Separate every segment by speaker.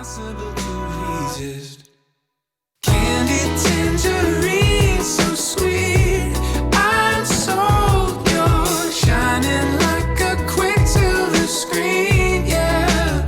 Speaker 1: impossible to resist. Candy tangerine, so sweet. I'm sold. You're shining like a quicksilver screen, yeah.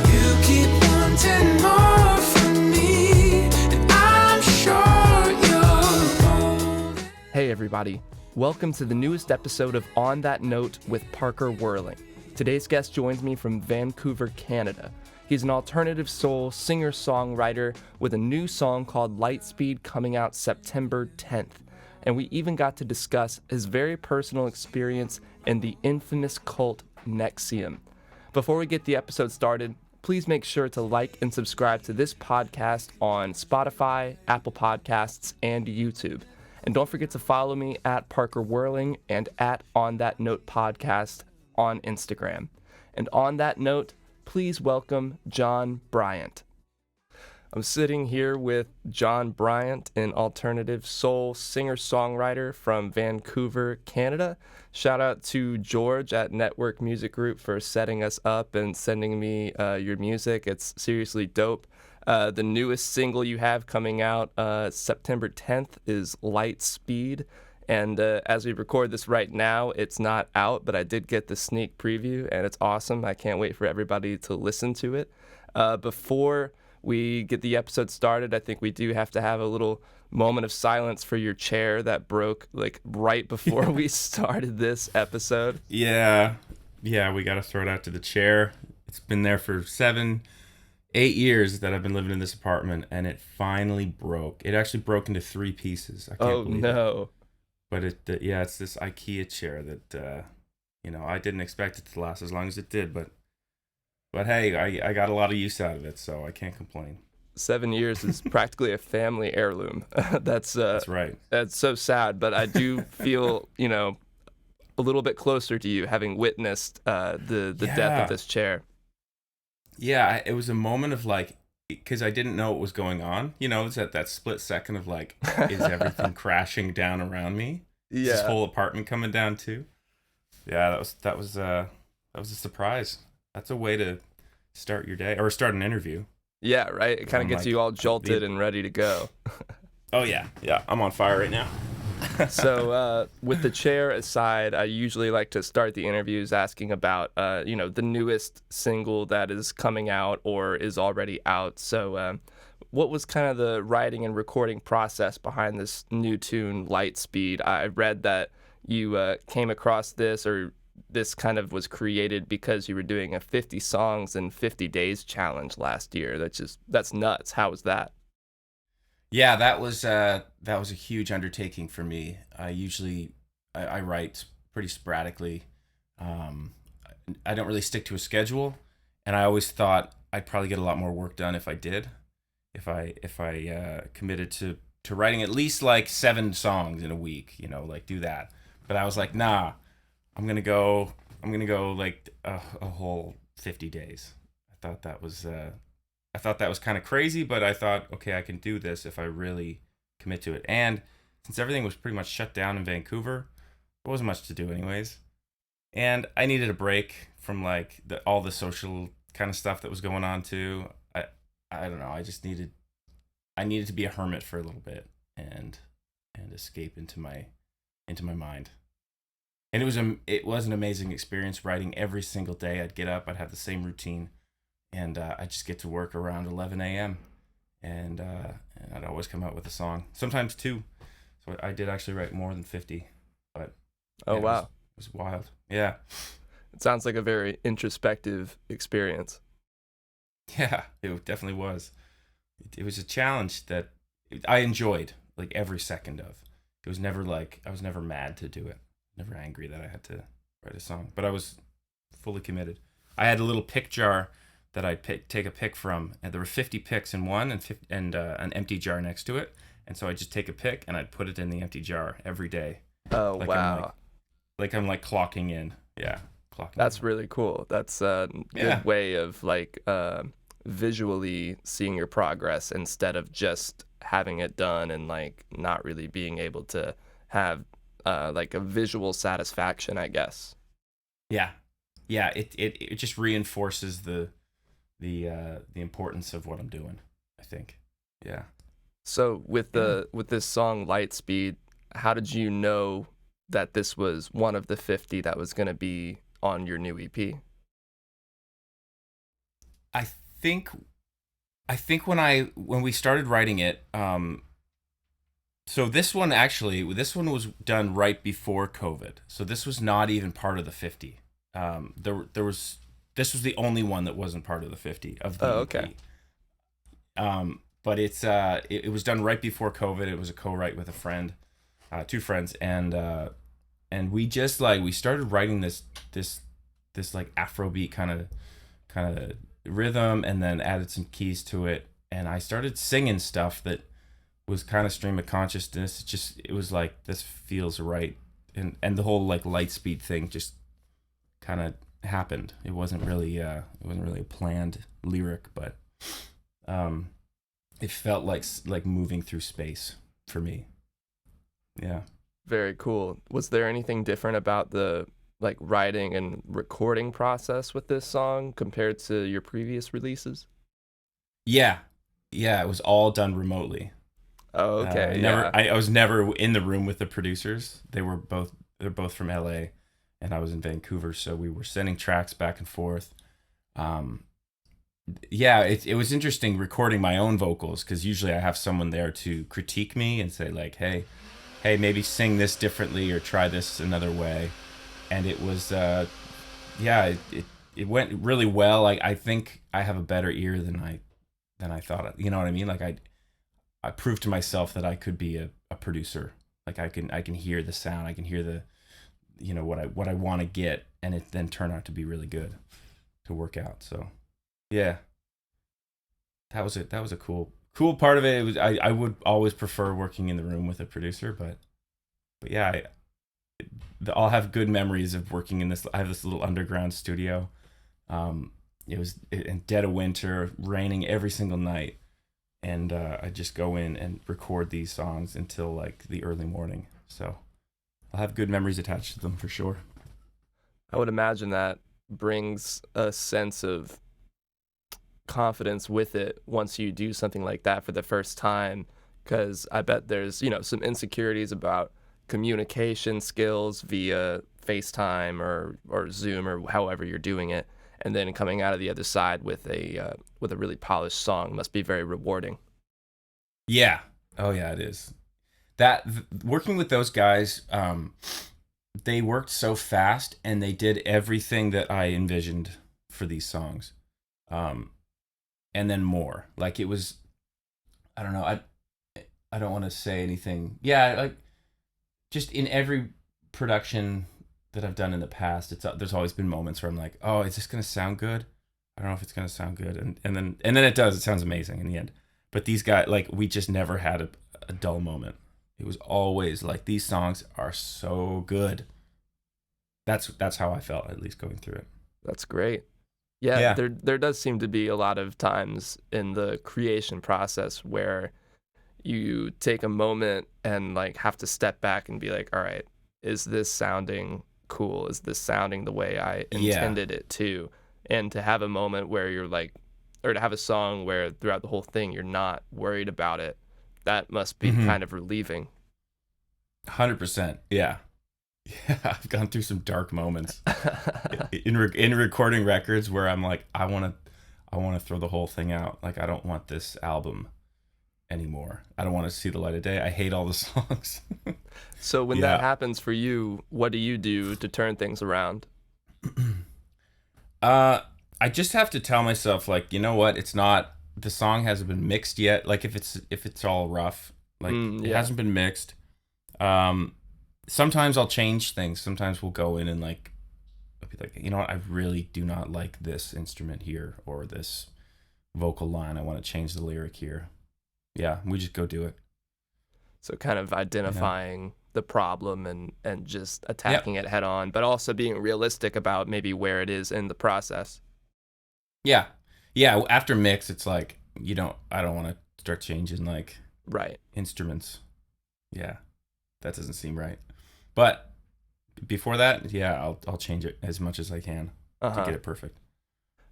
Speaker 1: You keep wanting more from me, and I'm sure you're holding.
Speaker 2: Hey everybody, welcome to the newest episode of On That Note with Parker Whirling. Today's guest joins me from Vancouver, Canada. He's an alternative soul singer-songwriter with a new song called Lightspeed coming out September 10th. And we even got to discuss his very personal experience in the infamous cult NXIVM. Before we get the episode started, please make sure to like and subscribe to this podcast on Spotify, Apple Podcasts, and YouTube. And don't forget to follow me at Parker Whirling and at On That Note Podcast on Instagram. And on that note, please welcome Jon Bryant. I'm sitting here with Jon Bryant, an alternative soul singer-songwriter from Vancouver, Canada. Shout out to George at Network Music Group for setting us up and sending me your music. It's seriously dope. The newest single you have coming out September 10th is Lightspeed. And as we record this right now, it's not out, but I did get the sneak preview, and it's awesome. I can't wait for everybody to listen to it. Before we get the episode started, I think we do have to have a little moment of silence for your chair that broke like right before we started this episode.
Speaker 3: Yeah, we got to throw it out to the chair. It's been there for 7-8 years that I've been living in this apartment, and it finally broke. It actually broke into 3 pieces. I can't believe it. But it's this IKEA chair that, I didn't expect it to last as long as it did. But hey, I got a lot of use out of it, so I can't complain.
Speaker 2: 7 years is practically a family heirloom. That's
Speaker 3: right.
Speaker 2: That's so sad, but I do feel, a little bit closer to you having witnessed the death of this chair.
Speaker 3: Yeah, it was a moment of like, because I didn't know what was going on. It's at that split second of like, is everything crashing down around me?
Speaker 2: Yeah.
Speaker 3: Is this whole apartment coming down too? Yeah, that was a surprise. That's a way to start your day or start an interview.
Speaker 2: Yeah, right. It kind of gets you all jolted and ready to go.
Speaker 3: Oh yeah, I'm on fire right now.
Speaker 2: So with the chair aside, I usually like to start the interviews asking about, the newest single that is coming out or is already out. So what was kind of the writing and recording process behind this new tune, Lightspeed? I read that you came across this, or this kind of was created because you were doing a 50 songs in 50 days challenge last year. That's nuts. How was that?
Speaker 3: Yeah, that was a huge undertaking for me. I write pretty sporadically. I don't really stick to a schedule, and I always thought I'd probably get a lot more work done if I did. If I committed to writing at least like 7 songs in a week, like do that. But I was like, nah, I'm gonna go like a whole 50 days. I thought that was kind of crazy, but I thought, okay, I can do this if I really commit to it. And since everything was pretty much shut down in Vancouver, there wasn't much to do anyways. And I needed a break from like all the social kind of stuff that was going on too. I don't know. I needed to be a hermit for a little bit and escape into my mind. And it was an amazing experience writing every single day. I'd get up, I'd have the same routine. And I just get to work around 11 a.m. And I'd always come out with a song, sometimes 2. So I did actually write more than 50. But
Speaker 2: oh, wow.
Speaker 3: It was wild. Yeah.
Speaker 2: It sounds like a very introspective experience.
Speaker 3: Yeah, it definitely was. It was a challenge that I enjoyed like every second of. It was never like, I was never mad to do it. Never angry that I had to write a song. But I was fully committed. I had a little pick jar that I'd take a pick from, and there were 50 picks in one and an empty jar next to it. And so I'd just take a pick and I'd put it in the empty jar every day.
Speaker 2: Oh,
Speaker 3: like
Speaker 2: wow.
Speaker 3: I'm like clocking in. Yeah, clocking
Speaker 2: That's
Speaker 3: in.
Speaker 2: really cool. That's a good way of like visually seeing your progress instead of just having it done and like not really being able to have like a visual satisfaction, I guess.
Speaker 3: Yeah. It just reinforces the the importance of what I'm doing, I think. Yeah.
Speaker 2: So with this song Lightspeed, how did you know that this was one of the 50 that was going to be on your new EP?
Speaker 3: I think when we started writing it, so this one was done right before COVID. So this was not even part of the 50. This was the only one that wasn't part of the 50 of the
Speaker 2: Oh,
Speaker 3: EP.
Speaker 2: okay.
Speaker 3: But it was done right before COVID. It was a co-write with a friend, two friends, and we just we started writing this like Afrobeat kind of rhythm, and then added some keys to it, and I started singing stuff that was kind of stream of consciousness. It was like, this feels right, and the whole like Lightspeed thing just kind of happened. It wasn't really a planned lyric, but it felt like moving through space for me. Yeah.
Speaker 2: Very cool. Was there anything different about the like writing and recording process with this song compared to your previous releases?
Speaker 3: Yeah. It was all done remotely.
Speaker 2: Oh, okay.
Speaker 3: I was never in the room with the producers. They're both from LA, and I was in Vancouver, so we were sending tracks back and forth. It was interesting recording my own vocals, because usually I have someone there to critique me and say like, hey, maybe sing this differently or try this another way. And it was it went really well. I think I have a better ear than I thought. You know what I mean? Like I proved to myself that I could be a producer. Like I can hear the sound, I can hear the, what I want to get, and it then turned out to be really good to work out. So yeah, that was it. That was a cool part of it. It was, I would always prefer working in the room with a producer, but yeah, I'll have good memories of working in this. I have this little underground studio. It was in dead of winter, raining every single night, and I just go in and record these songs until like the early morning. So I'll have good memories attached to them for sure.
Speaker 2: I would imagine that brings a sense of confidence with it once you do something like that for the first time, because I bet there's some insecurities about communication skills via FaceTime or Zoom or however you're doing it, and then coming out of the other side with a really polished song must be very rewarding.
Speaker 3: Yeah. Oh yeah, it is. Working with those guys, they worked so fast, and they did everything that I envisioned for these songs, and then more. Like, it was, I don't know. I don't want to say anything. Yeah, like, just in every production that I've done in the past, there's always been moments where I'm like, oh, is this gonna sound good? I don't know if it's gonna sound good, and then it does. It sounds amazing in the end. But these guys, like, we just never had a dull moment. It was always like, these songs are so good. That's how I felt, at least going through it.
Speaker 2: That's great. Yeah. There does seem to be a lot of times in the creation process where you take a moment and like have to step back and be like, all right, is this sounding cool? Is this sounding the way I intended it to? And to have a moment where you're like, or to have a song where throughout the whole thing you're not worried about it, that must be kind of relieving.
Speaker 3: 100%. Yeah. I've gone through some dark moments in recording records where I'm like, I want to throw the whole thing out. Like, I don't want this album anymore. I don't want to see the light of day. I hate all the songs.
Speaker 2: So when that happens for you, what do you do to turn things around?
Speaker 3: I just have to tell myself, like, you know what? The song hasn't been mixed yet. Like, if it's all rough, like, it hasn't been mixed. Sometimes I'll change things. Sometimes we'll go in and like, I'll be like, you know what? I really do not like this instrument here or this vocal line. I want to change the lyric here. Yeah, we just go do it.
Speaker 2: So kind of identifying the problem and just attacking it head on, but also being realistic about maybe where it is in the process.
Speaker 3: Yeah. After mix, it's like, I don't want to start changing like instruments. Yeah, that doesn't seem right. But before that, yeah, I'll change it as much as I can to get it perfect.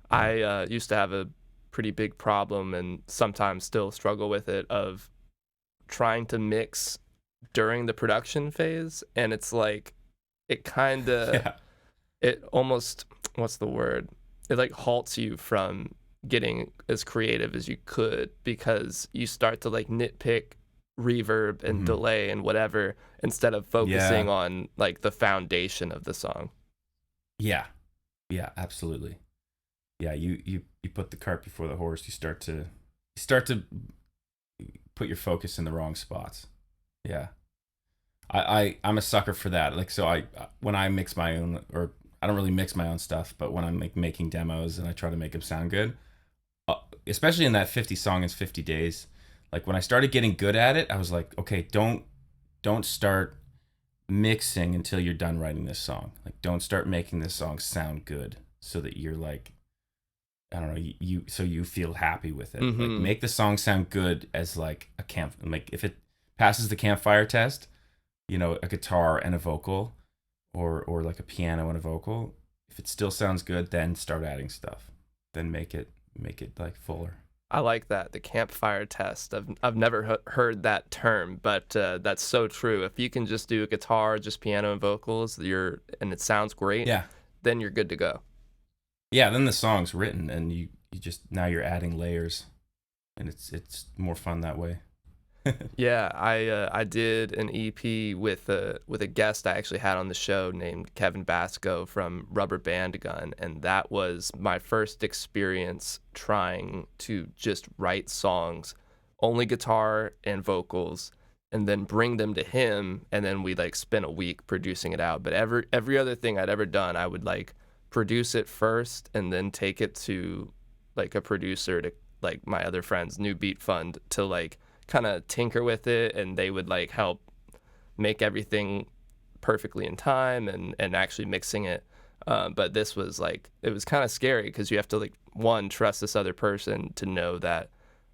Speaker 2: I used to have pretty big problem and sometimes still struggle with it of trying to mix during the production phase. And it's like, it kind of,
Speaker 3: Yeah.
Speaker 2: it almost, what's the word? It like halts you from getting as creative as you could because you start to like nitpick reverb and delay and whatever instead of focusing on like the foundation of the song.
Speaker 3: Yeah. Yeah, absolutely. Yeah, you put the cart before the horse. You start to put your focus in the wrong spots. Yeah. I'm a sucker for that. Like, so when I mix my own, or I don't really mix my own stuff, but when I'm like making demos and I try to make them sound good, especially in that 50 song is 50 days, like when I started getting good at it, I was like, okay, don't start mixing until you're done writing this song. Like, don't start making this song sound good so that you're like, I don't know, so you feel happy with it. Like, make the song sound good as like a like if it passes the campfire test, you know, a guitar and a vocal, or like a piano and a vocal. If it still sounds good, then start adding stuff. Then make it like fuller.
Speaker 2: I like that, the campfire test. I've never heard that term, but that's so true. If you can just do a guitar, just piano and vocals, and it sounds great, then you're good to go.
Speaker 3: Yeah, then the song's written, and you just, now you're adding layers, and it's more fun that way.
Speaker 2: Yeah, I did an EP with a guest I actually had on the show named Kevin Basco from Rubber Band Gun, and that was my first experience trying to just write songs, only guitar and vocals, and then bring them to him, and then we like spent a week producing it out. But every other thing I'd ever done, I would like produce it first and then take it to like a producer, to like my other friends, New Beat Fund, to like kind of tinker with it, and they would like help make everything perfectly in time and actually mixing it. But this was like, it was kind of scary because you have to like, one, trust this other person to know that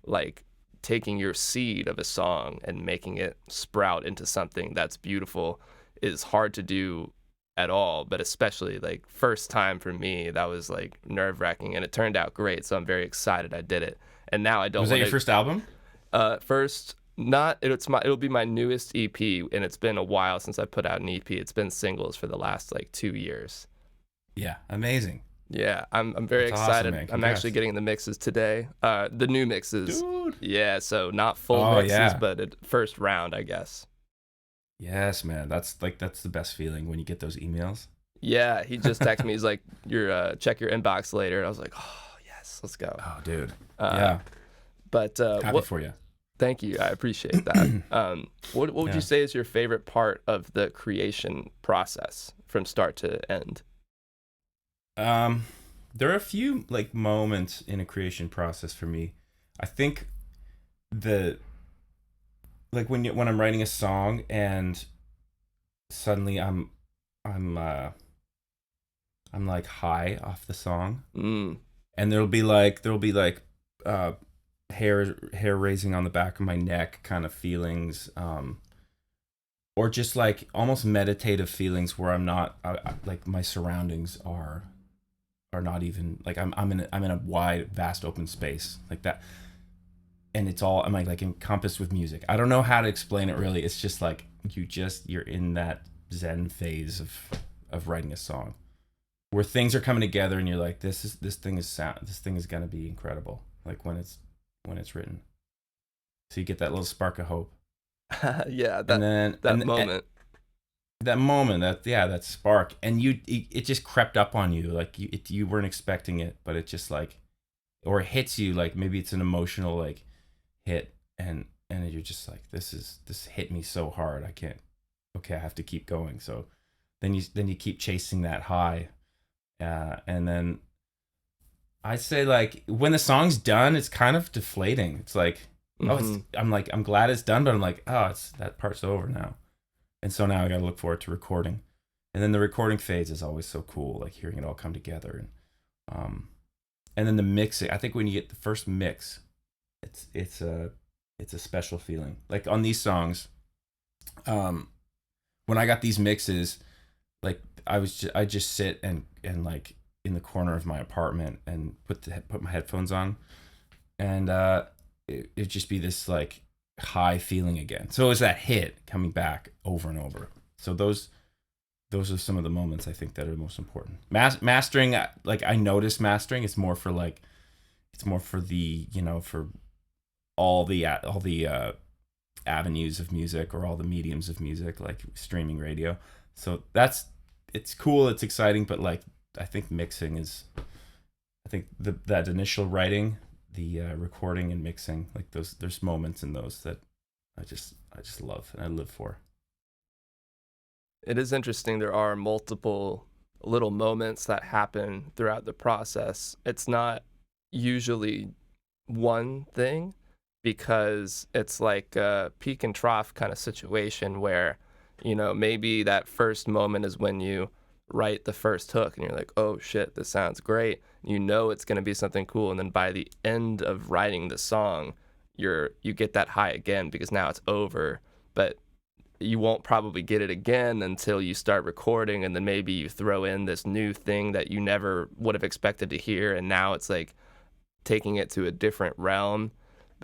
Speaker 2: like taking your seed of a song and making it sprout into something that's beautiful is hard to do at all, but especially like first time for me, that was like nerve-wracking, and it turned out great, so I'm very excited I did it. And now I don't.
Speaker 3: Was that your first album?
Speaker 2: First, not it'll be my newest EP, and it's been a while since I put out an EP. It's been singles for the last like 2 years.
Speaker 3: Yeah, amazing.
Speaker 2: Yeah, I'm very
Speaker 3: That's
Speaker 2: excited.
Speaker 3: awesome, man.
Speaker 2: I'm actually getting the mixes today. The new mixes.
Speaker 3: Dude.
Speaker 2: Yeah, so not full mixes, but first round, I guess.
Speaker 3: Yes, man. That's the best feeling when you get those emails.
Speaker 2: Yeah, he just texted me. He's like, check your inbox later. And I was like, oh, yes, let's go.
Speaker 3: Oh, dude. Yeah.
Speaker 2: But
Speaker 3: happy for you.
Speaker 2: Thank you. I appreciate that. What would you say is your favorite part of the creation process from start to end?
Speaker 3: There are a few like moments in a creation process for me. I think like when I'm writing a song and suddenly I'm like high off the song, and there'll be like hair raising on the back of my neck kind of feelings, or just like almost meditative feelings where I'm not like my surroundings are not even like I'm in a wide, vast, open space like that, and it's all I'm like encompassed with music. I don't know how to explain it really. It's just like you're in that Zen phase of writing a song where things are coming together, and you're like, this thing is gonna be incredible. Like when it's written, so you get that little spark of hope.
Speaker 2: Yeah,
Speaker 3: that moment, that spark, and it just crept up on you, like you weren't expecting it, but it just like, or it hits you, like maybe it's an emotional like hit, and you're just like, this hit me so hard, I have to keep going. So then you keep chasing that high, and then I say like when the song's done, it's kind of deflating. It's like, I'm glad it's done, but I'm like, that part's over now. And so now I got to look forward to recording. And then the recording phase is always so cool, like hearing it all come together. And then the mixing, I think when you get the first mix, it's a special feeling. Like on these songs, when I got these mixes, like I just sit and like in the corner of my apartment and put my headphones on, and it'd just be this like high feeling again. So it was that hit coming back over and over. So those are some of the moments I think that are most important. Mastering, like I notice mastering, it's more for the, you know, for all the avenues of music or all the mediums of music, like streaming, radio. So it's cool, it's exciting, but like I think mixing is, I think that initial writing, the recording and mixing, like there's moments in those that I just love and I live for.
Speaker 2: It is interesting. There are multiple little moments that happen throughout the process. It's not usually one thing, because it's like a peak and trough kind of situation where, you know, maybe that first moment is when you write the first hook and you're like, oh shit, this sounds great. You know it's going to be something cool. And then by the end of writing the song, you get that high again because now it's over. But you won't probably get it again until you start recording, and then maybe you throw in this new thing that you never would have expected to hear, and now it's like taking it to a different realm.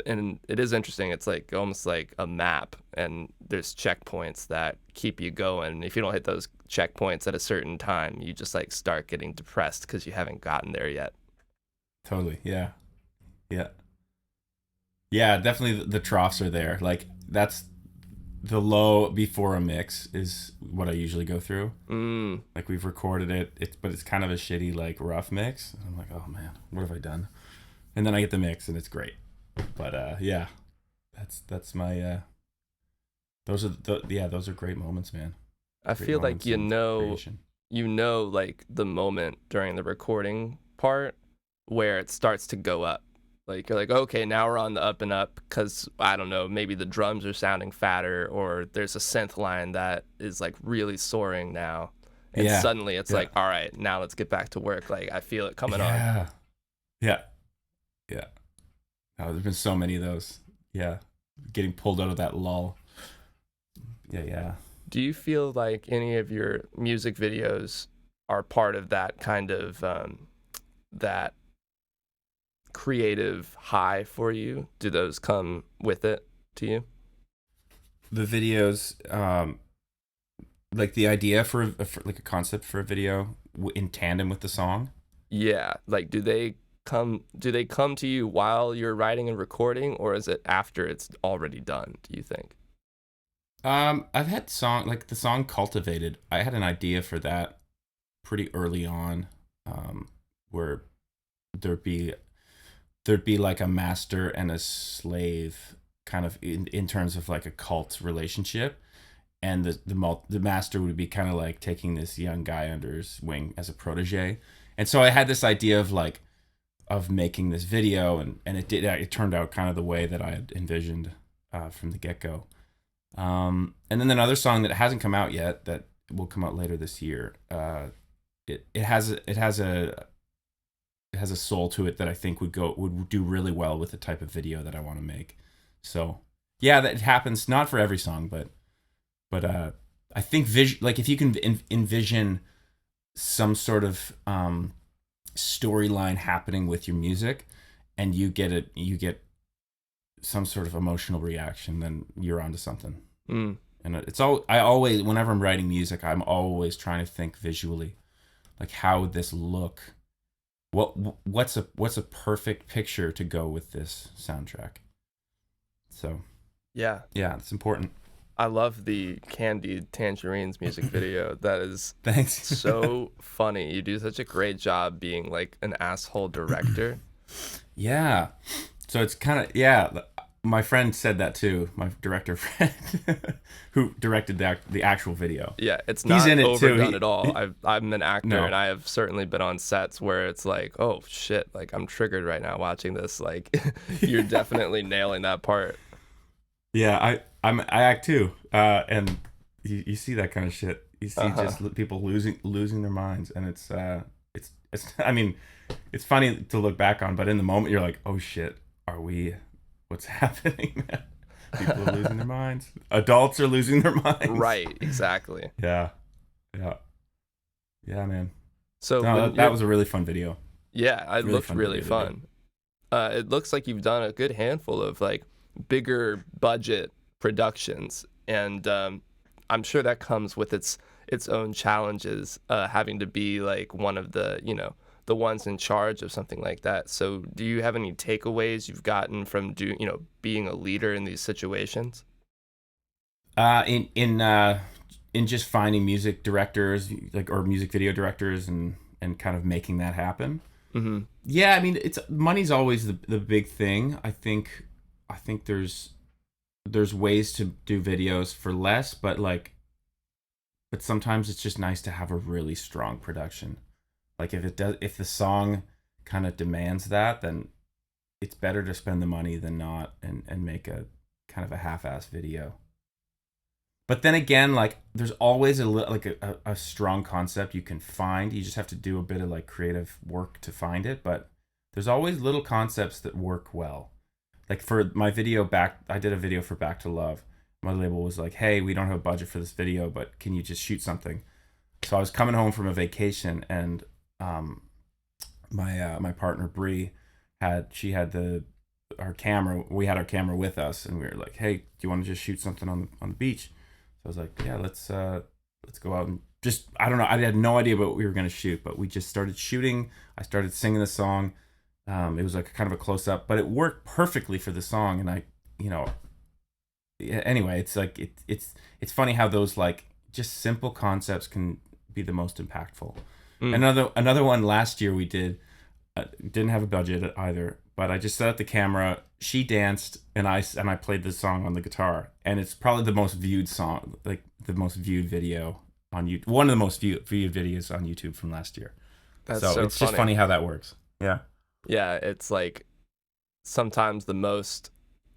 Speaker 2: And it is interesting. It's like almost like a map, and there's checkpoints that keep you going. If you don't hit those checkpoints at a certain time, you just like start getting depressed because you haven't gotten there yet.
Speaker 3: Totally. Yeah. Definitely the troughs are there. Like that's the low before a mix is what I usually go through. Like we've recorded it, but it's kind of a shitty, like rough mix. I'm like, oh man, what have I done? And then I get the mix and it's great. But yeah, that's my those are great moments, man.
Speaker 2: I
Speaker 3: Great
Speaker 2: feel like
Speaker 3: moments in creation.
Speaker 2: you know, like the moment during the recording part where it starts to go up. Like you're like, okay, now we're on the up and up because I don't know, maybe the drums are sounding fatter, or there's a synth line that is like really soaring now, and suddenly it's like, all right, now let's get back to work. Like I feel it coming on.
Speaker 3: Yeah. Oh, there's been so many of those. Yeah, getting pulled out of that lull. Yeah.
Speaker 2: Do you feel like any of your music videos are part of that kind of that creative high for you? Do those come with it to you?
Speaker 3: The videos, like the idea for like a concept for a video in tandem with the song.
Speaker 2: Yeah, like do they come to you while you're writing and recording, or is it after it's already done, do you think?
Speaker 3: I've had the song Cultivated. I had an idea for that pretty early on, where there'd be like a master and a slave kind of in terms of like a cult relationship, and the master would be kind of like taking this young guy under his wing as a protege. And so I had this idea of making this video, and it turned out kind of the way that I had envisioned from the get-go. And then another song that hasn't come out yet that will come out later this year, it has a soul to it that I think would do really well with the type of video that I want to make. So yeah, that happens not for every song, but I think like if you can envision some sort of storyline happening with your music, and you get some sort of emotional reaction, then you're onto something. And I always, whenever I'm writing music, I'm always trying to think visually, like how would this look? What's a perfect picture to go with this soundtrack? So yeah, it's important.
Speaker 2: I love the Candied Tangerines music video. That is
Speaker 3: Thanks.
Speaker 2: so funny. You do such a great job being like an asshole director.
Speaker 3: Yeah. So it's kind of, my friend said that too, my director friend who directed the actual video.
Speaker 2: Yeah, it's not
Speaker 3: in it
Speaker 2: overdone
Speaker 3: too.
Speaker 2: at all. I'm an actor,
Speaker 3: No.
Speaker 2: and I have certainly been on sets where it's like, oh shit, like I'm triggered right now watching this. Like you're definitely nailing that part.
Speaker 3: Yeah, I act too, and you see that kind of shit. You see just people losing their minds, and it's I mean, it's funny to look back on, but in the moment you're like, oh shit, what's happening, man? People are losing their minds. Adults are losing their minds.
Speaker 2: Right, exactly.
Speaker 3: Yeah, man.
Speaker 2: So
Speaker 3: No, that was a really fun video.
Speaker 2: yeah, it
Speaker 3: Really
Speaker 2: looked
Speaker 3: fun
Speaker 2: really
Speaker 3: video to
Speaker 2: fun. it looks like you've done a good handful of like bigger budget productions, and I'm sure that comes with its own challenges, having to be like one of the the ones in charge of something like that. So do you have any takeaways you've gotten from being a leader in these situations?
Speaker 3: In just finding music directors, like, or music video directors, and kind of making that happen.
Speaker 2: Mm-hmm.
Speaker 3: Yeah, I mean, it's money's always the big thing. I think there's ways to do videos for less, but sometimes it's just nice to have a really strong production. Like, if the song kind of demands that, then it's better to spend the money than not, and make a kind of a half-ass video. But then again, like, there's always a strong concept you can find. You just have to do a bit of like creative work to find it. But there's always little concepts that work well. Like, for my video I did a video for Back to Love. My label was like, "Hey, we don't have a budget for this video, but can you just shoot something?" So I was coming home from a vacation, and my partner Bree had our camera. We had our camera with us, and we were like, "Hey, do you want to just shoot something on the beach?" So I was like, "Yeah, let's go out and just," I don't know, I had no idea what we were gonna shoot, but we just started shooting. I started singing the song. It was like kind of a close up, but it worked perfectly for the song. And anyway, it's like it's funny how those like just simple concepts can be the most impactful. Another one last year we didn't have a budget either, but I just set up the camera. She danced, and I played the song on the guitar, and it's probably the most viewed song, like the most viewed video on YouTube. One of the most viewed videos on YouTube from last year.
Speaker 2: That's
Speaker 3: so it's
Speaker 2: funny.
Speaker 3: Just funny how that works. Yeah.
Speaker 2: Yeah, it's like sometimes the most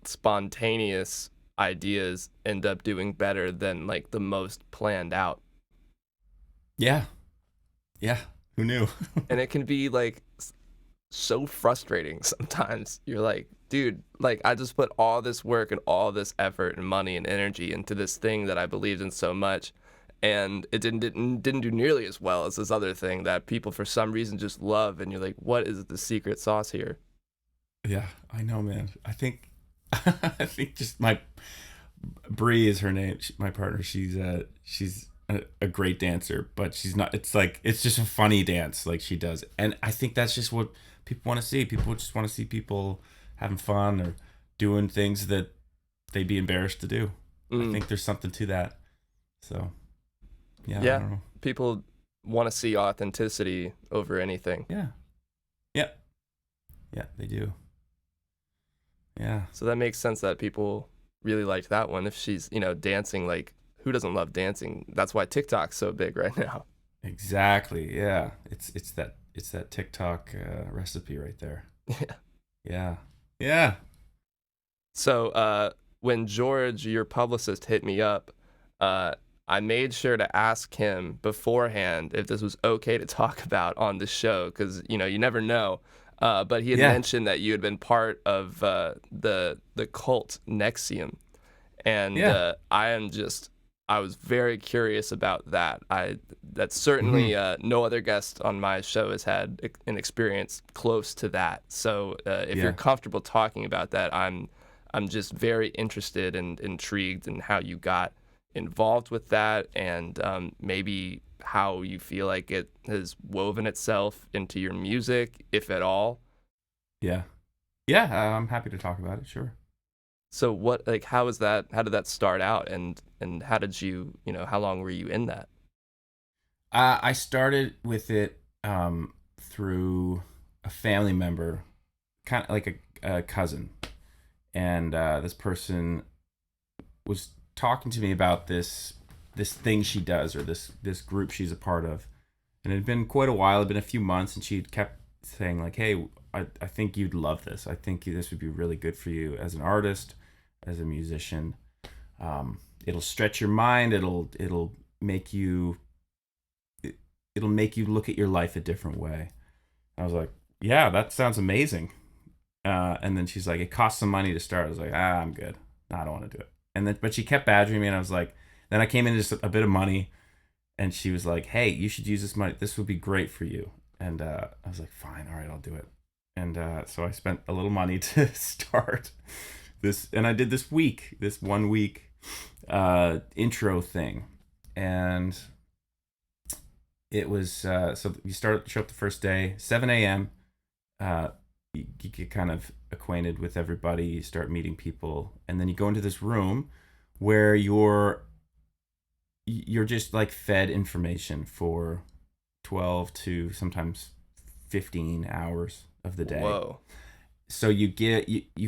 Speaker 2: spontaneous ideas end up doing better than like the most planned out.
Speaker 3: Yeah. Who knew?
Speaker 2: And it can be like so frustrating sometimes. You're like, dude, like, I just put all this work and all this effort and money and energy into this thing that I believed in so much, and it didn't do nearly as well as this other thing that people for some reason just love. And you're like, what is the secret sauce here?
Speaker 3: Yeah, I know, man. I think just Bree is her name. My partner. She's a great dancer, but she's not. It's just a funny dance like she does, and I think that's just what people want to see. People just want to see people having fun or doing things that they'd be embarrassed to do. I think there's something to that. So, yeah. I don't know.
Speaker 2: People want to see authenticity over anything.
Speaker 3: Yeah, they do. Yeah.
Speaker 2: So that makes sense that people really liked that one. If she's, dancing, like, who doesn't love dancing? That's why TikTok's so big right now.
Speaker 3: Exactly. Yeah. It's that TikTok recipe right there.
Speaker 2: Yeah.
Speaker 3: Yeah.
Speaker 2: So when George, your publicist, hit me up, I made sure to ask him beforehand if this was okay to talk about on the show, because you never know. But he had mentioned that you had been part of the cult NXIVM, and I was very curious about that. That's certainly no other guest on my show has had an experience close to that. So if you're comfortable talking about that, I'm just very interested and intrigued in how you got involved with that, and maybe how you feel like it has woven itself into your music, if at all.
Speaker 3: Yeah, I'm happy to talk about it. Sure.
Speaker 2: So how did that start out, and how did you, how long were you in that?
Speaker 3: I started with it through a family member, kind of like a cousin, and this person was talking to me about this thing she does, or this group she's a part of, and it had been quite a while. It had been a few months, and she kept saying like, "Hey, I think you'd love this. I think this would be really good for you as an artist, as a musician. It'll stretch your mind. It'll make you look at your life a different way." I was like, "Yeah, that sounds amazing." And then she's like, "It costs some money to start." I was like, "I'm good. No, I don't want to do it." But she kept badgering me, and I was like, then I came in just a bit of money, and she was like, "Hey, you should use this money. This would be great for you." And I was like, "Fine, all right, I'll do it." And so I spent a little money to start this, and I did this 1 week intro thing, and it was so you show up the first day, 7 a.m. You get kind of acquainted with everybody, you start meeting people, and then you go into this room where you're just like fed information for 12 to sometimes 15 hours of the day.
Speaker 2: Whoa.
Speaker 3: So you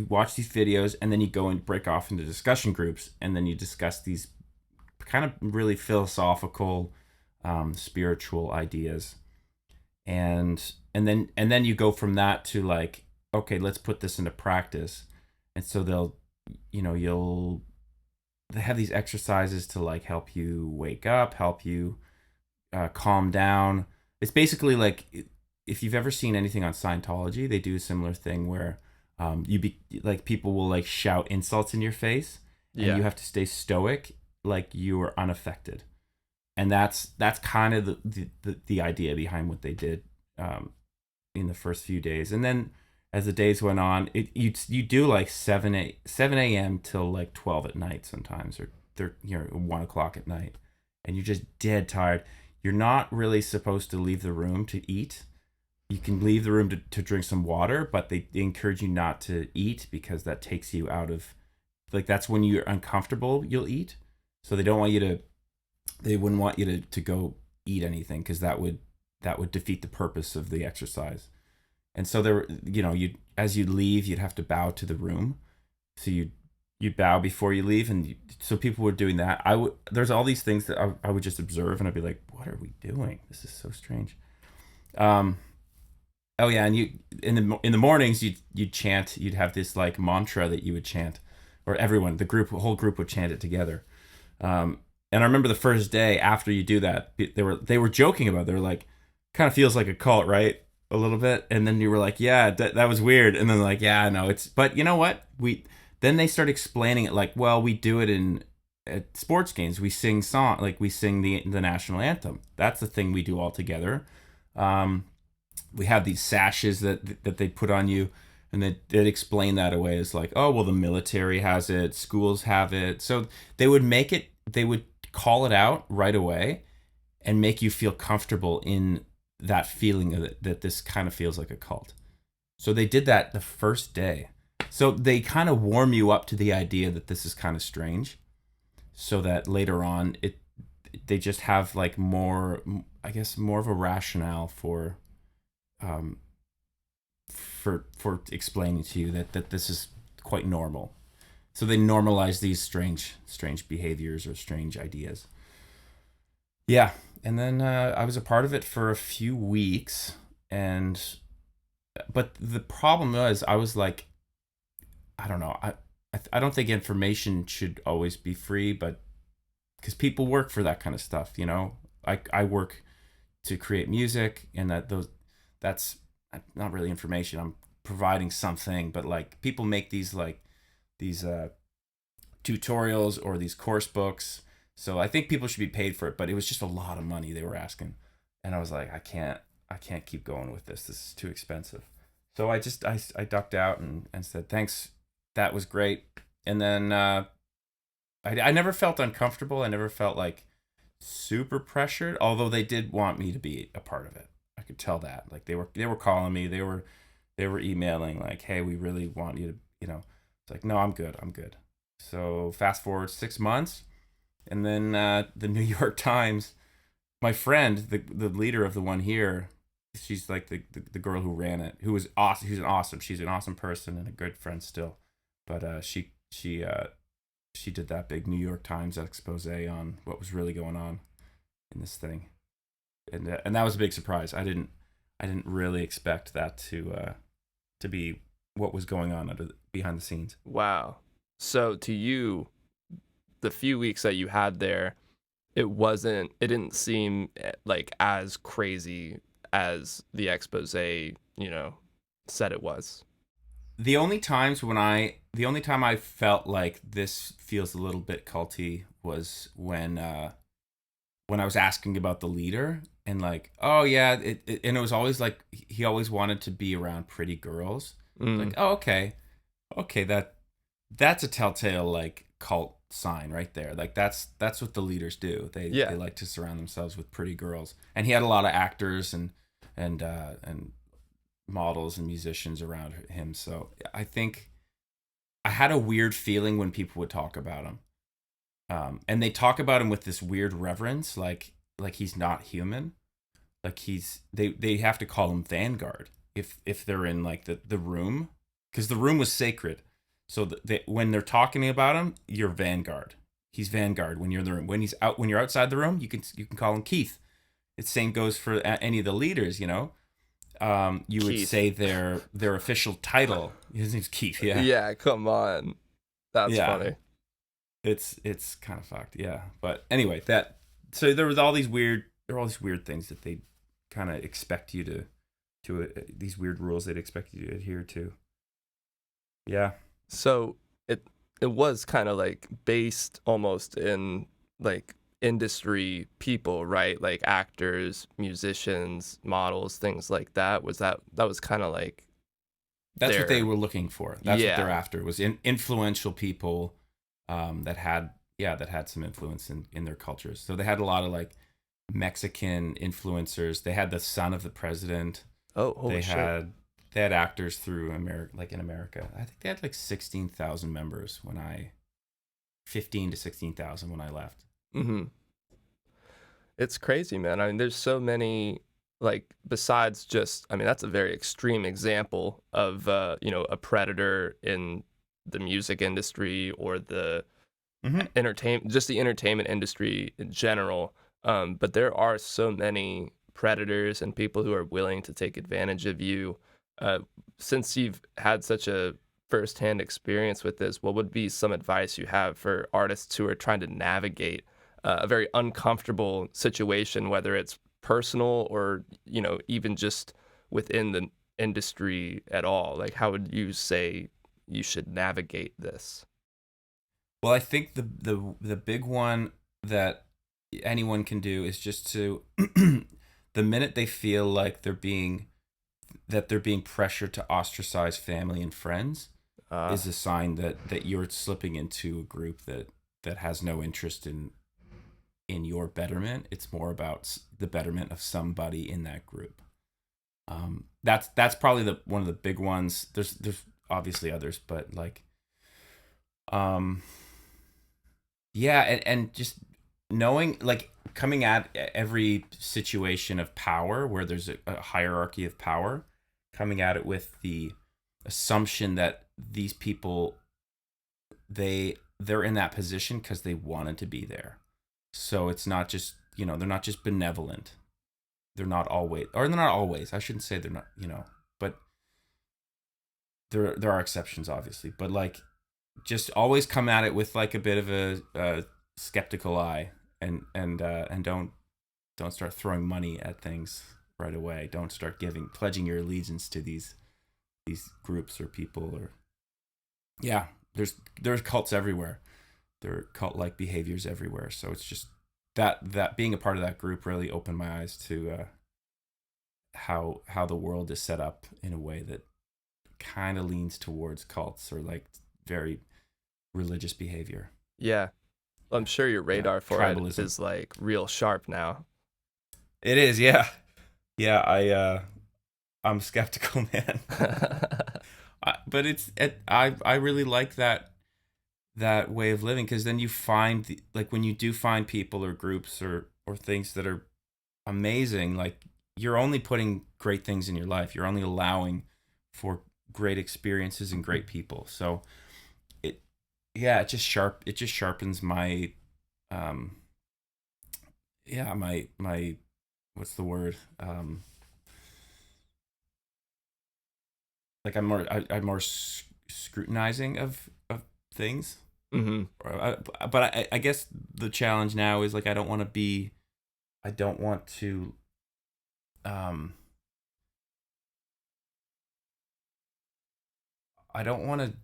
Speaker 3: watch these videos, and then you go and break off into discussion groups, and then you discuss these kind of really philosophical, spiritual ideas, and then you go from that to like, okay, let's put this into practice. And so they have these exercises to like help you wake up, help you calm down. It's basically like, if you've ever seen anything on Scientology, they do a similar thing where people will like shout insults in your face, and
Speaker 2: Yeah.
Speaker 3: you have to stay stoic, like you are unaffected. And that's kind of the idea behind what they did in the first few days. And then as the days went on, you do like 7 a.m. till like 12 at night sometimes, or 1 o'clock at night, and you're just dead tired. You're not really supposed to leave the room to eat. You can leave the room to drink some water, but they encourage you not to eat, because that takes you out of, like, that's when you're uncomfortable, you'll eat. So they wouldn't want you to go eat anything, because that would defeat the purpose of the exercise. And so there, as you leave, you'd have to bow to the room. So you'd bow before you leave, and so people were doing that. There's all these things that I would just observe, and I'd be like, what are we doing? This is so strange. Oh yeah, and you in the mornings you'd chant. You'd have this like mantra that you would chant, or everyone, the whole group would chant it together. And I remember the first day after you do that, they were joking about it. They were like, kind of feels like a cult, right? A little bit. And then you were like, yeah, that was weird. And then like, yeah, no, but you know what? Then they start explaining it like, well, we do it at sports games. We sing we sing the national anthem. That's the thing we do all together. We have these sashes that they put on you, and they'd explain that away as like, oh, well, the military has it, schools have it. So they would call it out right away and make you feel comfortable in that feeling of it, that this kind of feels like a cult. So they did that the first day. So they kind of warm you up to the idea that this is kind of strange, so that later on they just have like more of a rationale for explaining to you that this is quite normal. So they normalize these strange behaviors or strange ideas. Yeah, and then I was a part of it for a few weeks, but the problem was, I was like, I don't know, I don't think information should always be free, but because people work for that kind of stuff, I work to create music, and that's not really information. I'm providing something, but like people make these tutorials or these course books. So I think people should be paid for it, but it was just a lot of money they were asking. And I was like, I can't keep going with this. This is too expensive. So I ducked out and said, thanks. That was great. And then I never felt uncomfortable. I never felt like super pressured, although they did want me to be a part of it. I could tell that. Like they were calling me, they were emailing like, hey, we really want you to, it's like, no, I'm good. So fast forward 6 months, and then the New York Times, my friend, the leader of the one here, she's like the girl who ran it, who was awesome. She's an awesome person and a good friend still. But she did that big New York Times expose on what was really going on in this thing. And that was a big surprise. I didn't really expect that to be what was going on behind the scenes.
Speaker 2: Wow. So to you, the few weeks that you had there, it didn't seem like as crazy as the expose, said it was.
Speaker 3: The only time I felt like this feels a little bit culty was when when I was asking about the leader, and like, oh yeah, and it was always like he always wanted to be around pretty girls. Like, oh okay, that's a telltale like cult sign right there. Like that's what the leaders do. They like to surround themselves with pretty girls. And he had a lot of actors and models and musicians around him. So I think I had a weird feeling when people would talk about him. And they talk about him with this weird reverence, like he's not human. Like they have to call him Vanguard if they're in like the room, because the room was sacred. So when they're talking about him, you're Vanguard. He's Vanguard when you're in the room. When you're outside the room, you can call him Keith. The same goes for any of the leaders. You know, you
Speaker 2: Keith.
Speaker 3: would say their official title. His name's Keith. Yeah.
Speaker 2: Yeah. Come on. That's funny.
Speaker 3: It's kind of fucked. Yeah. But anyway, so there were all these weird things that they kind of expect you to these weird rules they'd expect you to adhere to. Yeah.
Speaker 2: So it was kind of like based almost in like industry people, right? Like actors, musicians, models, things like that. That was kind of like
Speaker 3: that's what they were looking for. That's what they're after. It was influential people that had some influence in their cultures. So they had a lot of like Mexican influencers. They had the son of the president.
Speaker 2: Oh, holy shit.
Speaker 3: They had actors through America, like in America. I think they had like 16,000 members 15 to 16,000 when I left.
Speaker 2: Mm-hmm. It's crazy, man. I mean, there's so many, like, besides just, I mean, that's a very extreme example of, a predator in the music industry or the entertainment industry in general. But there are so many predators and people who are willing to take advantage of you. Since you've had such a firsthand experience with this, what would be some advice you have for artists who are trying to navigate a very uncomfortable situation, whether it's personal or, even just within the industry at all? Like, how would you say you should navigate this?
Speaker 3: Well, I think the big one that anyone can do is just to the minute they feel like they're being pressured to ostracize family and friends is a sign that you're slipping into a group that has no interest in your betterment. It's more about the betterment of somebody in that group. That's probably one of the big ones. There's obviously others, but like, and just knowing, like, coming at every situation of power where there's a hierarchy of power, coming at it with the assumption that these people, they're in that position because they wanted to be there. So it's not just, they're not just benevolent. They're not always, I shouldn't say they're not, but there are exceptions, obviously. But like, just always come at it with like a bit of a skeptical eye, and don't start throwing money at things right away. Don't start pledging your allegiance to these groups or people. Or there's cults everywhere. There are cult-like behaviors everywhere. So it's just that being a part of that group really opened my eyes to how the world is set up in a way that kind of leans towards cults or like very religious behavior.
Speaker 2: Yeah. I'm sure your radar for
Speaker 3: tribalism.
Speaker 2: it is like real sharp now.
Speaker 3: It is, yeah. Yeah, I'm skeptical, man. But I really like that way of living, because then you find when you do find people or groups or things that are amazing, like, you're only putting great things in your life. You're only allowing for great experiences and great people. So it just sharpens my my what's the word, like I'm more scrutinizing of things.
Speaker 2: Mm-hmm.
Speaker 3: But I guess the challenge now is like I don't want to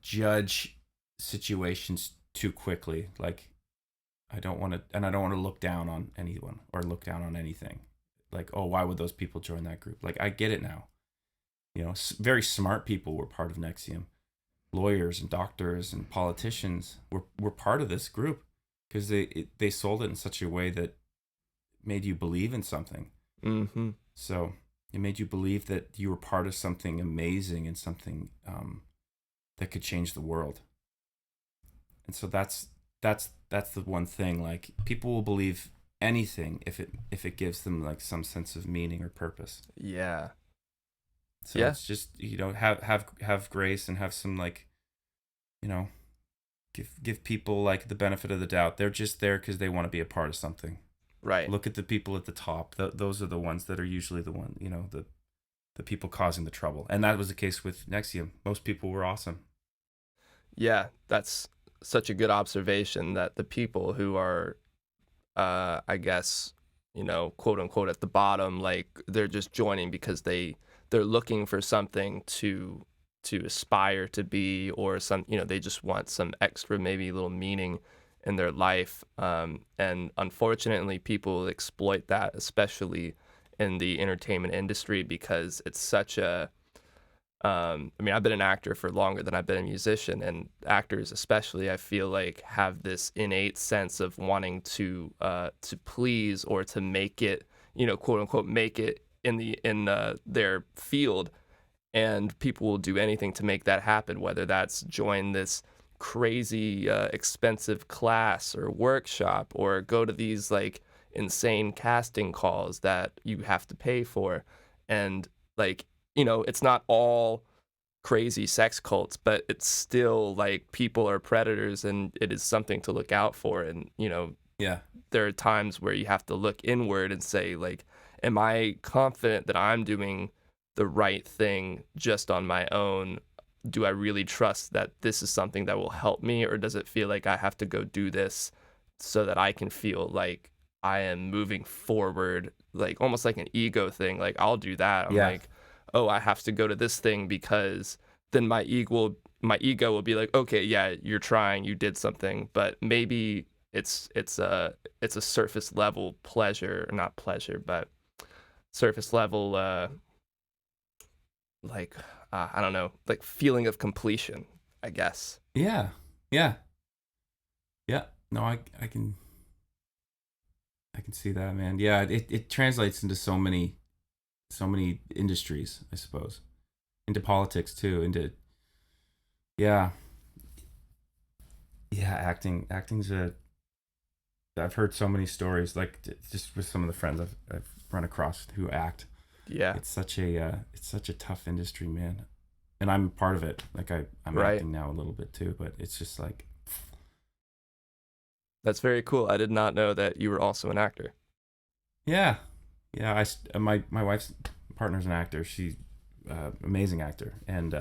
Speaker 3: judge situations too quickly. Like, I don't want to look down on anyone or look down on anything. Like, oh, why would those people join that group? Like, I get it now. You know, very smart people were part of NXIVM. Lawyers and doctors and politicians were part of this group because they sold it in such a way that made you believe in something.
Speaker 2: Mm-hmm.
Speaker 3: So it made you believe that you were part of something amazing and something that could change the world. And so that's the one thing. Like, people will believe anything if it gives them like some sense of meaning or purpose.
Speaker 2: Yeah.
Speaker 3: So it's just, you know, have grace and have some, like, you know, give people like the benefit of the doubt. They're just there because they want to be a part of something.
Speaker 2: Right.
Speaker 3: Look at the people at the top. Those are the ones that are usually the one, you know, the people causing the trouble. And that was the case with NXIVM. Most people were awesome.
Speaker 2: Yeah, that's such a good observation, that the people who are, I guess, you know, quote unquote at the bottom, like, they're just joining because they're looking for something to aspire to be, or some, you know, they just want some extra, maybe little meaning in their life. And unfortunately, people exploit that, especially in the entertainment industry, because it's such a, I mean, I've been an actor for longer than I've been a musician, and actors especially, I feel like, have this innate sense of wanting to please, or to make it, you know, quote unquote, make it in their field. And people will do anything to make that happen, whether that's join this crazy expensive class or workshop, or go to these like insane casting calls that you have to pay for. And, like, you know, it's not all crazy sex cults, but it's still like, people are predators, and it is something to look out for. And, you know,
Speaker 3: Yeah.
Speaker 2: there are times where you have to look inward and say, like, am I confident that I'm doing the right thing just on my own? Do I really trust that this is something that will help me, or does it feel like I have to go do this so that I can feel like I am moving forward, like almost like an ego thing? Like, I'll do that. I'm like, oh, I have to go to this thing because then my ego will be like, okay, yeah, you're trying, you did something, but maybe it's a surface level pleasure, or not pleasure, but surface level like, I don't know, like feeling of completion, I guess.
Speaker 3: Yeah. No, I can see that, man. Yeah, it translates into so many industries, I suppose. Into politics too, acting's I've heard so many stories, like, just with some of the friends I've run across who act.
Speaker 2: Yeah.
Speaker 3: It's such a tough industry, man. And I'm part of it. Like, I'm
Speaker 2: Right.
Speaker 3: acting now a little bit too, but it's just like,
Speaker 2: That's very cool. I did not know that you were also an actor.
Speaker 3: yeah. My wife's partner's an actor. She's amazing actor. And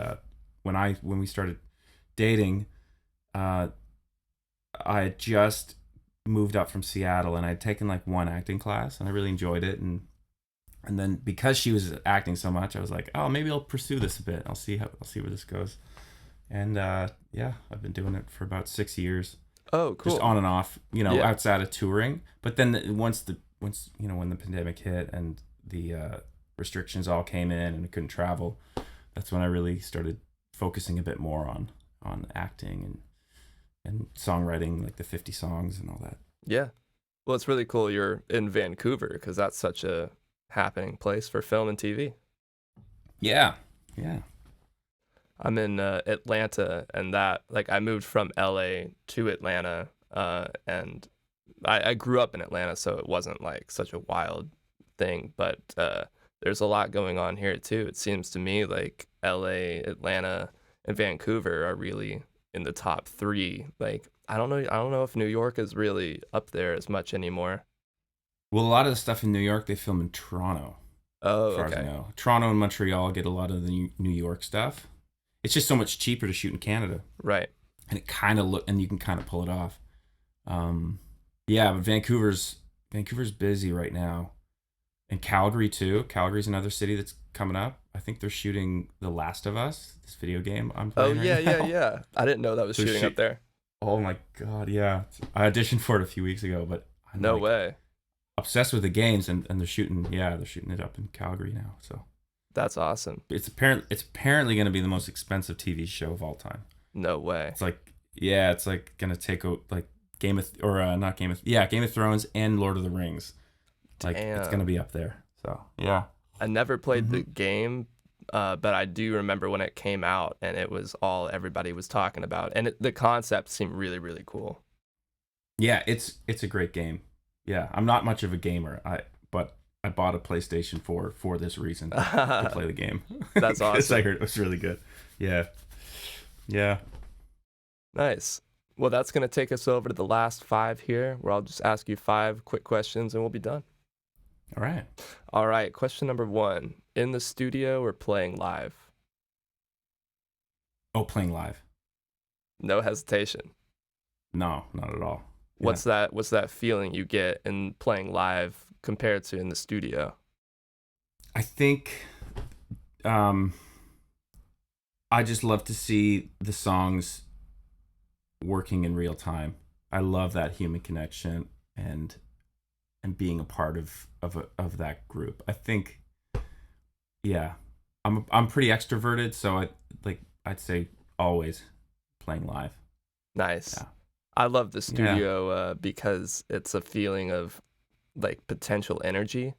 Speaker 3: when we started dating, I had just moved up from Seattle, and I'd taken like one acting class, and I really enjoyed it. And then, because she was acting so much, I was like, oh, maybe I'll pursue this a bit. I'll see where this goes. And yeah, I've been doing it for about 6 years.
Speaker 2: Oh, cool.
Speaker 3: Just on and off, you know,
Speaker 2: Yeah.
Speaker 3: outside of touring. But then once you know, when the pandemic hit and the restrictions all came in and I couldn't travel, that's when I really started focusing a bit more on acting and songwriting, like the 50 songs and all that.
Speaker 2: Yeah. Well, it's really cool you're in Vancouver, because that's such a happening place for film and TV.
Speaker 3: Yeah.
Speaker 2: I'm in Atlanta, and that, like, I moved from LA to Atlanta, and I grew up in Atlanta, so it wasn't like such a wild thing, but there's a lot going on here too. It seems to me like LA, Atlanta, and Vancouver are really in the top 3. Like, I don't know if New York is really up there as much anymore.
Speaker 3: Well, a lot of the stuff in New York, they film in Toronto.
Speaker 2: Oh,
Speaker 3: as far
Speaker 2: okay.
Speaker 3: as I know. Toronto and Montreal get a lot of the New York stuff. It's just so much cheaper to shoot in Canada.
Speaker 2: Right.
Speaker 3: And it kind of and you can kind of pull it off. Yeah, but Vancouver's busy right now. And Calgary too. Calgary's another city that's coming up. I think they're shooting The Last of Us, this video game I'm playing right now.
Speaker 2: Yeah. I didn't know that was
Speaker 3: So
Speaker 2: shooting up there.
Speaker 3: Oh my God, yeah. I auditioned for it a few weeks ago, but I'm
Speaker 2: No
Speaker 3: like
Speaker 2: way.
Speaker 3: obsessed with the games, and they're shooting. Yeah, they're shooting it up in Calgary now. So
Speaker 2: That's awesome.
Speaker 3: it's apparently going to be the most expensive TV show of all time.
Speaker 2: No way.
Speaker 3: It's like, yeah, it's like gonna take out like not Game of Thrones and Lord of the Rings. Like it's gonna
Speaker 2: Damn.
Speaker 3: be up there. So yeah.
Speaker 2: I never played the
Speaker 3: Mhm.
Speaker 2: game, but I do remember when it came out and it was all everybody was talking about. And the concept seemed really, really cool.
Speaker 3: Yeah, it's a great game. Yeah, I'm not much of a gamer. But I bought a PlayStation 4 for this reason to play the game.
Speaker 2: That's
Speaker 3: 'Cause I
Speaker 2: awesome.
Speaker 3: heard it was really good. Yeah. Yeah.
Speaker 2: Nice. Well, that's going to take us over to the last five here, where I'll just ask you five quick questions and we'll be done.
Speaker 3: All right.
Speaker 2: All right. Question number one: in the studio or playing live?
Speaker 3: Oh, playing live.
Speaker 2: No hesitation.
Speaker 3: No, not at all.
Speaker 2: What's that feeling you get in playing live compared to in the studio?
Speaker 3: I think I just love to see the songs working in real time. I love that human connection and being a part of that group. I think, yeah, I'm pretty extroverted, so I'd say always playing live.
Speaker 2: Nice.
Speaker 3: Yeah.
Speaker 2: I love the
Speaker 3: Yeah.
Speaker 2: studio because it's a feeling of like potential energy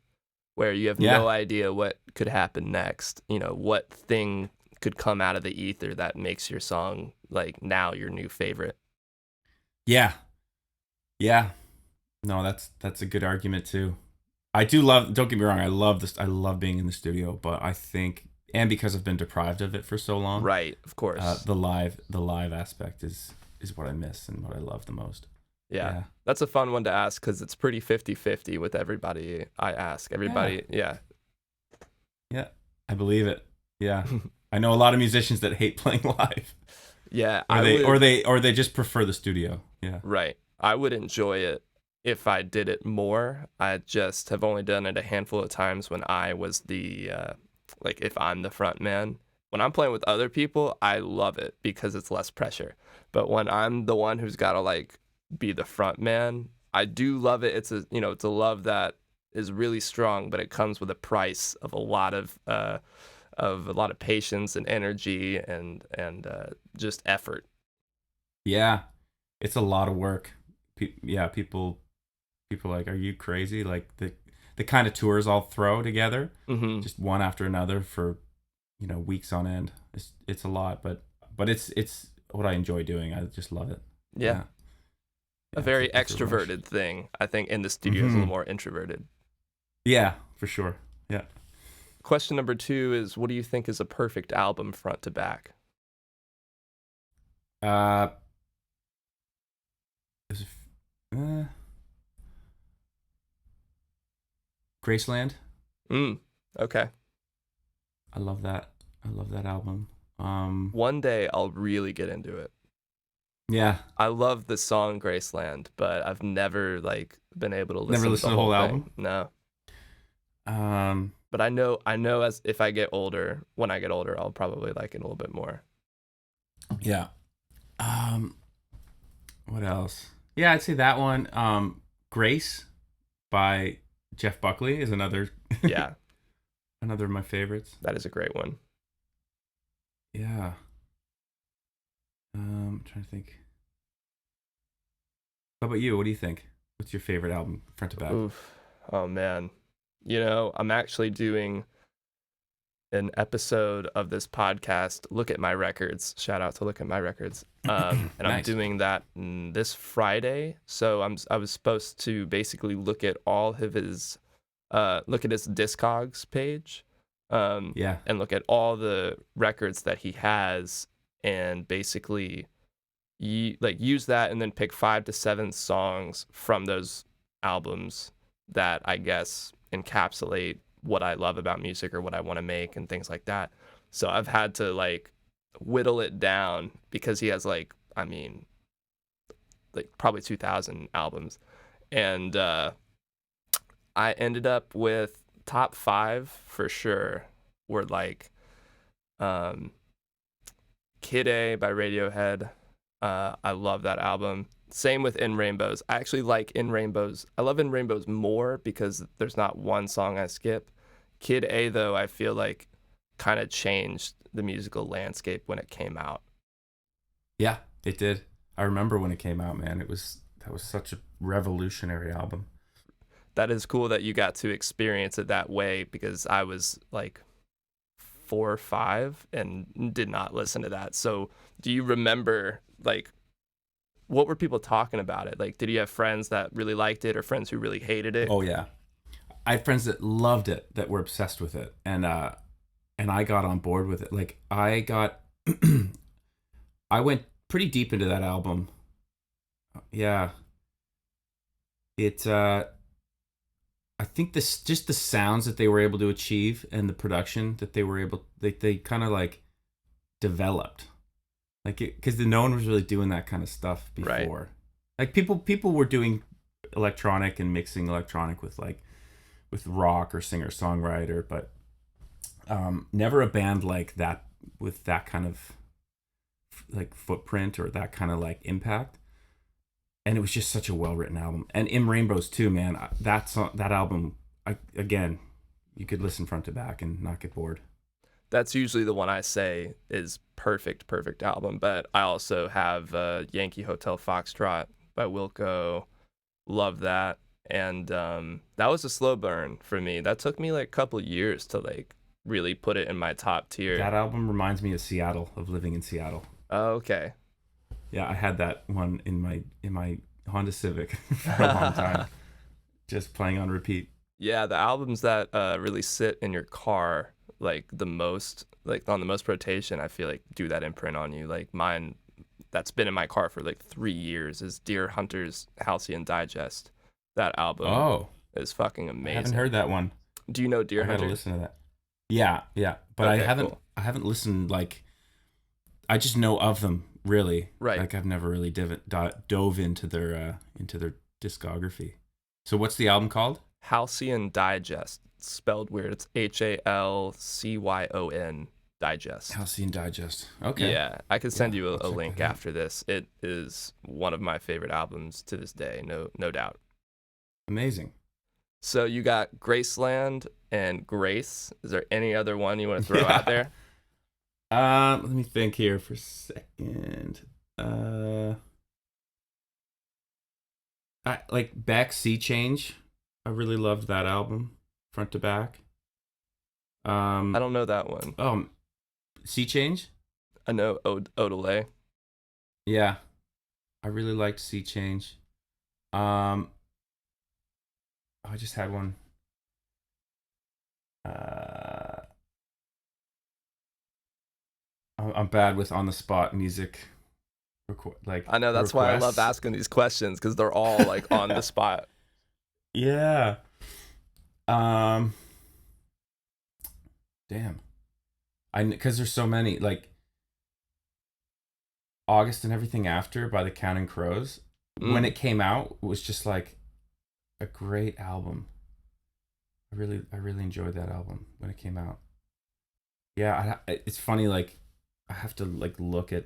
Speaker 2: where you have
Speaker 3: Yeah.
Speaker 2: no idea what could happen next. You know, what thing could come out of the ether that makes your song like now your new favorite.
Speaker 3: Yeah. Yeah. No, that's a good argument too. I do love, don't get me wrong, I love this. I love being in the studio, but I think, and because I've been deprived of it for so long,
Speaker 2: Right, of course.
Speaker 3: the live aspect is what I miss and what I love the most.
Speaker 2: Yeah. That's a fun one to ask because it's pretty 50-50 with everybody I ask. Everybody, yeah.
Speaker 3: Yeah, I believe it. Yeah. I know a lot of musicians that hate playing live.
Speaker 2: Yeah,
Speaker 3: Or they just prefer the studio. Yeah.
Speaker 2: right. I would enjoy it if I did it more. I just have only done it a handful of times when I was the like if I'm the front man. When I'm playing with other people, I love it because it's less pressure. But when I'm the one who's got to like be the front man, I do love it. It's it's a love that is really strong, but it comes with a price of a lot of patience and energy and just effort.
Speaker 3: Yeah. It's a lot of work. People like, are you crazy? Like the kind of tours I'll throw together,
Speaker 2: Hmm.
Speaker 3: just one after another for, weeks on end. It's a lot, but it's what I enjoy doing. I just love it.
Speaker 2: Yeah. A
Speaker 3: Yeah,
Speaker 2: very
Speaker 3: it's a rush.
Speaker 2: extroverted thing. I think in the studio is a little
Speaker 3: Mhm.
Speaker 2: more introverted.
Speaker 3: Yeah, for sure. Yeah.
Speaker 2: Question number two is, what do you think is a perfect album front to back?
Speaker 3: Uh, is it, Graceland.
Speaker 2: Okay.
Speaker 3: I love that. I love that album.
Speaker 2: One day I'll really get into it.
Speaker 3: Yeah.
Speaker 2: I love the song Graceland, but I've never like been able to listen
Speaker 3: Never
Speaker 2: to
Speaker 3: listened
Speaker 2: the
Speaker 3: to the
Speaker 2: whole
Speaker 3: whole
Speaker 2: thing.
Speaker 3: album?
Speaker 2: No.
Speaker 3: Um,
Speaker 2: But I know as if I get older, when I get older, I'll probably like it a little bit more.
Speaker 3: yeah. What else? Yeah, I'd say that one. Grace by Jeff Buckley is another
Speaker 2: Yeah,
Speaker 3: another of my favorites.
Speaker 2: that is a great one.
Speaker 3: Yeah. I'm trying to think. How about you? What do you think? What's your favorite album, front to back?
Speaker 2: Oof. Oh man. I'm actually doing an episode of this podcast, Look at My Records. Shout out to Look at My Records. And I'm
Speaker 3: Nice.
Speaker 2: doing that this Friday. So I was supposed to basically look at all of his look at his Discogs page.
Speaker 3: Yeah.
Speaker 2: And look at all the records that he has and basically use that and then pick 5 to 7 songs from those albums that I guess encapsulate what I love about music or what I want to make and things like that. So I've had to like whittle it down because he has like probably 2,000 albums. And I ended up with top 5 for sure were like Kid A by Radiohead, I love that album. Same with In Rainbows. I actually like In Rainbows. I love In Rainbows more because there's not one song I skip. Kid A, though, I feel like kind of changed the musical landscape when it came out.
Speaker 3: Yeah, it did. I remember when it came out, man. That was such a revolutionary album.
Speaker 2: That is cool that you got to experience it that way, because I was like 4 or 5 and did not listen to that. So do you remember, like, what were people talking about it? Like, did you have friends that really liked it or friends who really hated it?
Speaker 3: Oh yeah, I had friends that loved it, that were obsessed with it, and I got on board with it. Like I got, I went pretty deep into that album. Yeah, it. I think this, just the sounds that they were able to achieve and the production that they were able, they kind of like developed, like, because no one was really doing that kind of stuff before.
Speaker 2: Right.
Speaker 3: Like people were doing electronic and mixing electronic with rock or singer songwriter, but never a band like that with that kind of like footprint or that kind of like impact. And it was just such a well-written album. And In Rainbows too, man. That album, again, you could listen front to back and not get bored.
Speaker 2: That's usually the one I say is perfect album. But I also have Yankee Hotel Foxtrot by Wilco. Love that. And that was a slow burn for me. That took me like a couple years to like really put it in my top tier.
Speaker 3: That album reminds me of Seattle, of living in Seattle.
Speaker 2: Oh, okay.
Speaker 3: Yeah, I had that one in my Honda Civic for a long time, just playing on repeat.
Speaker 2: Yeah, the albums that really sit in your car like the most, like on the most rotation, I feel like do that imprint on you. Like mine, that's been in my car for like 3 years, is Deer Hunter's Halcyon Digest. That album is fucking amazing.
Speaker 3: I haven't heard that one.
Speaker 2: Do you know Deer Hunter?
Speaker 3: I gotta listen to that. Yeah, but
Speaker 2: okay,
Speaker 3: I haven't listened, like, I just know of them. Really,
Speaker 2: right?
Speaker 3: Like I've never really dove into their discography. So what's the album called?
Speaker 2: Halcyon Digest. It's spelled weird. It's HALCYON Digest.
Speaker 3: Halcyon Digest. Okay.
Speaker 2: Yeah, I could send you a
Speaker 3: check
Speaker 2: link
Speaker 3: that out.
Speaker 2: after this. It is one of my favorite albums to this day. No doubt.
Speaker 3: Amazing.
Speaker 2: So you got Graceland and Grace. Is there any other one you want to throw out there?
Speaker 3: Let me think here for a second. I like Back Sea Change. I really loved that album, front to back.
Speaker 2: I don't know that one.
Speaker 3: Sea Change?
Speaker 2: I know Odelay.
Speaker 3: Yeah. I really liked Sea Change. I just had one. I'm bad with on the spot music.
Speaker 2: I know, that's why I love asking these questions, because they're all like on the spot.
Speaker 3: Yeah. Damn. Because there's so many, like August and Everything After by the Counting Crows. When it came out, was just like a great album. I really enjoyed that album when it came out. Yeah, it's funny, like I have to like look at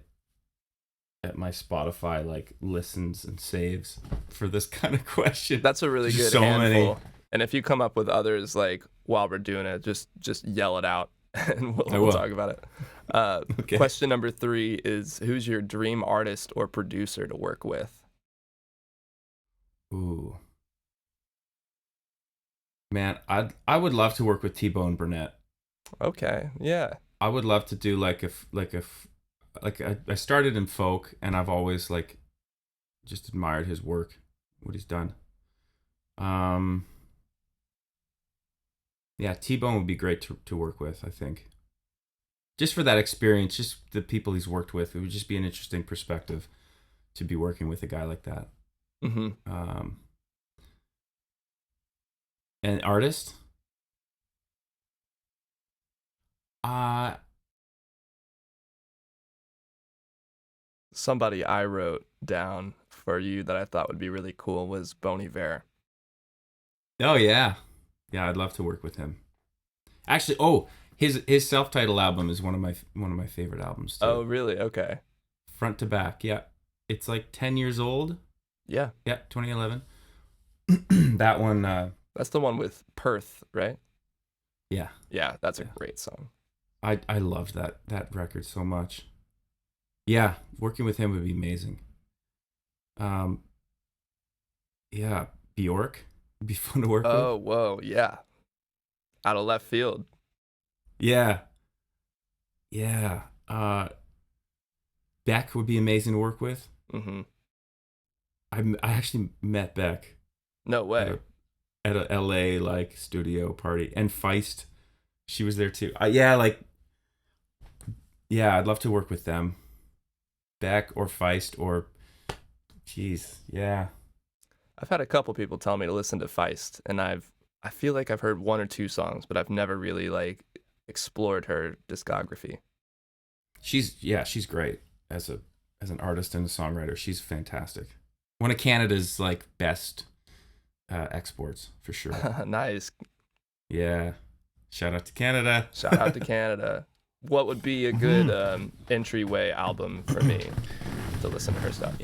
Speaker 3: my Spotify like listens and saves for this kind of question.
Speaker 2: That's a really good handful. And if you come up with others like while we're doing it, just yell it out and we'll talk about it. Okay. Question number 3 is, who's your dream artist or producer to work with?
Speaker 3: Ooh. Man, I would love to work with T-Bone Burnett.
Speaker 2: Okay, yeah.
Speaker 3: I would love to do I started in folk, and I've always like just admired his work, what he's done. Yeah, T-Bone would be great to work with, I think. Just for that experience, just the people he's worked with, it would just be an interesting perspective to be working with a guy like that.
Speaker 2: Mm-hmm.
Speaker 3: An artist?
Speaker 2: Somebody I wrote down for you that I thought would be really cool was Bon Iver.
Speaker 3: Oh yeah, yeah, I'd love to work with him. Actually, his self-titled album is one of my favorite albums too.
Speaker 2: Oh really? Okay.
Speaker 3: Front to back, yeah. It's like 10 years old.
Speaker 2: Yeah.
Speaker 3: Yeah, 2011. That one.
Speaker 2: That's the one with Perth, right?
Speaker 3: Yeah.
Speaker 2: Yeah, that's a great song.
Speaker 3: I loved that record so much. Yeah, working with him would be amazing. Yeah, Bjork would be fun to work with.
Speaker 2: Oh, whoa, yeah. Out of left field.
Speaker 3: Yeah, yeah. Beck would be amazing to work with.
Speaker 2: Mm-hmm.
Speaker 3: I actually met Beck
Speaker 2: No way.
Speaker 3: at a LA like studio party, and Feist, she was there too. Yeah, I'd love to work with them. Beck or Feist or, geez, yeah.
Speaker 2: I've had a couple people tell me to listen to Feist, and I feel like I've heard one or two songs, but I've never really like explored her discography.
Speaker 3: She's great as an artist and a songwriter. She's fantastic. One of Canada's like best exports for sure.
Speaker 2: Nice.
Speaker 3: Yeah. Shout out to Canada.
Speaker 2: Shout out to Canada. What would be a good entryway album for me to listen to her stuff?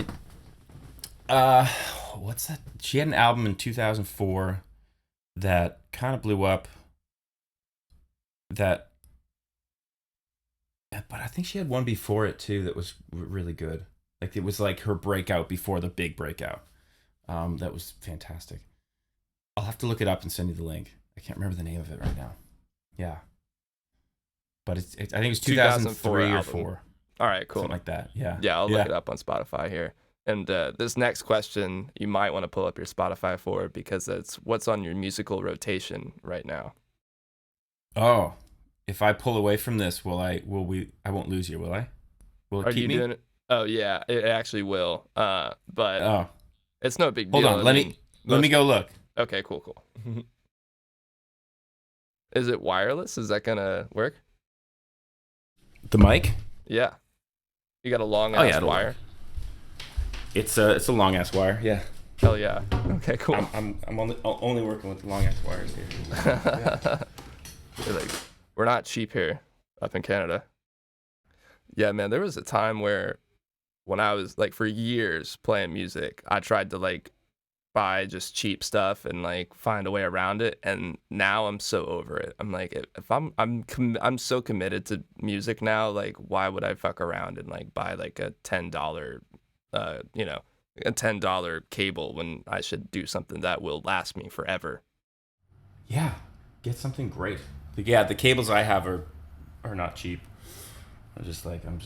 Speaker 3: What's that? She had an album in 2004 that kind of blew up. But I think she had one before it too that was really good. Like it was like her breakout before the big breakout. That was fantastic. I'll have to look it up and send you the link. I can't remember the name of it right now. Yeah. But I think it was 2003 or 4.
Speaker 2: All right, cool.
Speaker 3: Something like that. Yeah.
Speaker 2: Yeah, I'll look it up on Spotify here. And this next question, you might want to pull up your Spotify for because it's what's on your musical rotation right now.
Speaker 3: Oh, if I pull away from this, I won't lose you, will I? Will it
Speaker 2: Are
Speaker 3: keep
Speaker 2: you
Speaker 3: me?
Speaker 2: doing it? Oh yeah, it actually will. But it's no big deal.
Speaker 3: Hold on, let me go look.
Speaker 2: Okay, cool. Is it wireless? Is that gonna work?
Speaker 3: The mic?
Speaker 2: Yeah. You got a long ass
Speaker 3: it'll
Speaker 2: wire?
Speaker 3: work. It's a long ass wire. Yeah.
Speaker 2: Hell yeah. Okay, cool.
Speaker 3: I'm only working with long ass wires here. Yeah.
Speaker 2: We're not cheap here up in Canada. Yeah, man, there was a time where when I was like for years playing music, I tried to like buy just cheap stuff and like find a way around it, and now I'm so over it. I'm like, if I'm so committed to music now, like why would I fuck around and like buy like a $10 a $10 cable when I should do something that will last me forever?
Speaker 3: Yeah. Get something great. Yeah, the cables I have are not cheap. I'm just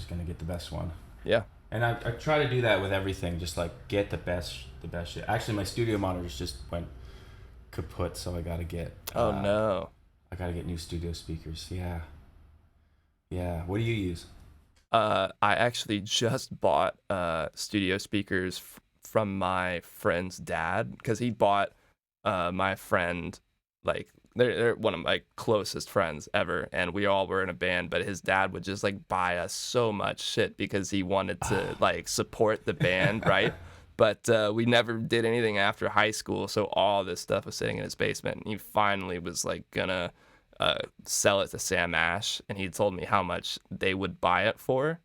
Speaker 3: gonna get the best one.
Speaker 2: Yeah.
Speaker 3: And I try to do that with everything, just like get the best shit. Actually, my studio monitors just went kaput, so I gotta get.
Speaker 2: Oh no.
Speaker 3: I gotta get new studio speakers. Yeah. Yeah. What do you use?
Speaker 2: I actually just bought studio speakers from my friend's dad because he bought my friend, like they're one of my closest friends ever, and we all were in a band, but his dad would just like buy us so much shit because he wanted to like support the band, right? But we never did anything after high school, so all this stuff was sitting in his basement, and he finally was like gonna sell it to Sam Ash, and he told me how much they would buy it for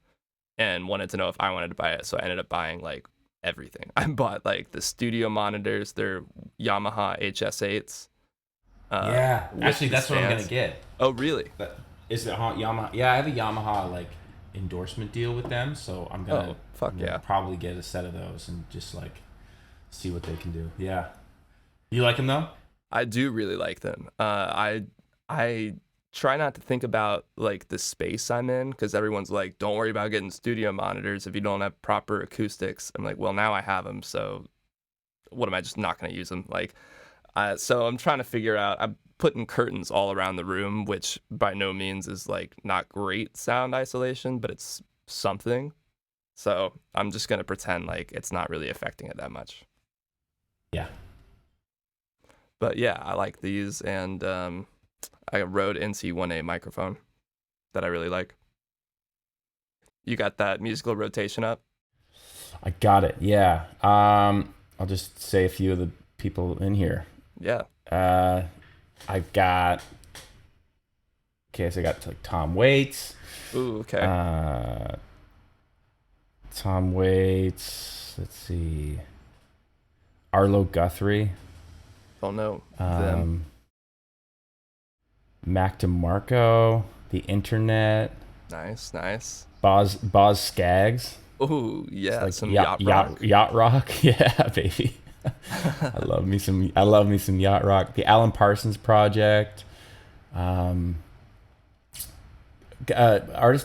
Speaker 2: and wanted to know if I wanted to buy it, so I ended up buying like everything. I bought like the studio monitors, they're Yamaha HS8s.
Speaker 3: Yeah, actually, that's what I'm gonna get.
Speaker 2: Oh, really?
Speaker 3: But is it Yamaha? Yeah, I have a Yamaha like endorsement deal with them, so I'm gonna probably get a set of those and just like see what they can do. Yeah, you like them though?
Speaker 2: I do really like them. I try not to think about like the space I'm in because everyone's like, don't worry about getting studio monitors if you don't have proper acoustics. I'm like, well, now I have them, so what am I just not gonna use them? Like. So I'm trying to figure out, I'm putting curtains all around the room, which by no means is like not great sound isolation, but it's something. So I'm just going to pretend like it's not really affecting it that much.
Speaker 3: Yeah.
Speaker 2: But yeah, I like these, and I Rode NC1A microphone that I really like. You got that musical rotation up?
Speaker 3: I got it, yeah. I'll just say a few of the people in here.
Speaker 2: Yeah.
Speaker 3: I got. Okay, so I got like Tom Waits.
Speaker 2: Ooh, okay.
Speaker 3: Tom Waits. Let's see. Arlo Guthrie.
Speaker 2: Don't know them.
Speaker 3: Mac DeMarco. The Internet.
Speaker 2: Nice.
Speaker 3: Boz Scaggs.
Speaker 2: Oh yeah,
Speaker 3: Like
Speaker 2: some yacht rock.
Speaker 3: Yacht rock. Yeah, baby. I love me some yacht rock. The Alan Parsons Project. Artist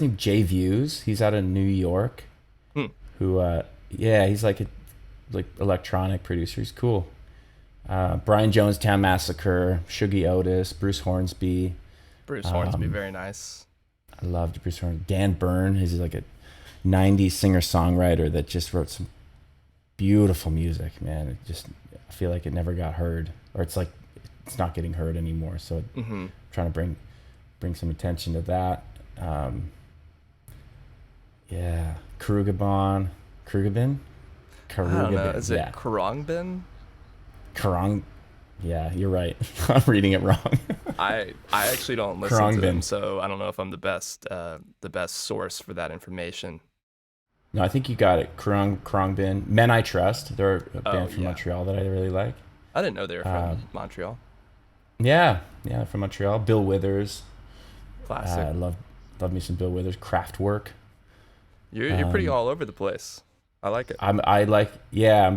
Speaker 3: named Jay Views. He's out of New York. Who he's like electronic producer. He's cool. Brian Jonestown Massacre, Shuggy Otis, Bruce Hornsby.
Speaker 2: Bruce Hornsby, very nice.
Speaker 3: I loved Bruce Hornsby. Dan Byrne, he's like a 90s singer-songwriter that just wrote some beautiful music, man. I feel like it never got heard, or it's like it's not getting heard anymore. So trying to bring some attention to that. Krugabin.
Speaker 2: I don't know. Is it Khruangbin?
Speaker 3: Karang. Yeah, you're right. I'm reading it wrong.
Speaker 2: I actually don't listen to them, so I don't know if I'm the best source for that information.
Speaker 3: No, I think you got it. Khruangbin. Men I Trust. They're a band from Montreal that I really like.
Speaker 2: I didn't know they were from Montreal.
Speaker 3: Yeah, from Montreal. Bill Withers.
Speaker 2: Classic.
Speaker 3: I love me some Bill Withers. Kraftwerk.
Speaker 2: You're pretty all over the place. I like it.
Speaker 3: I'm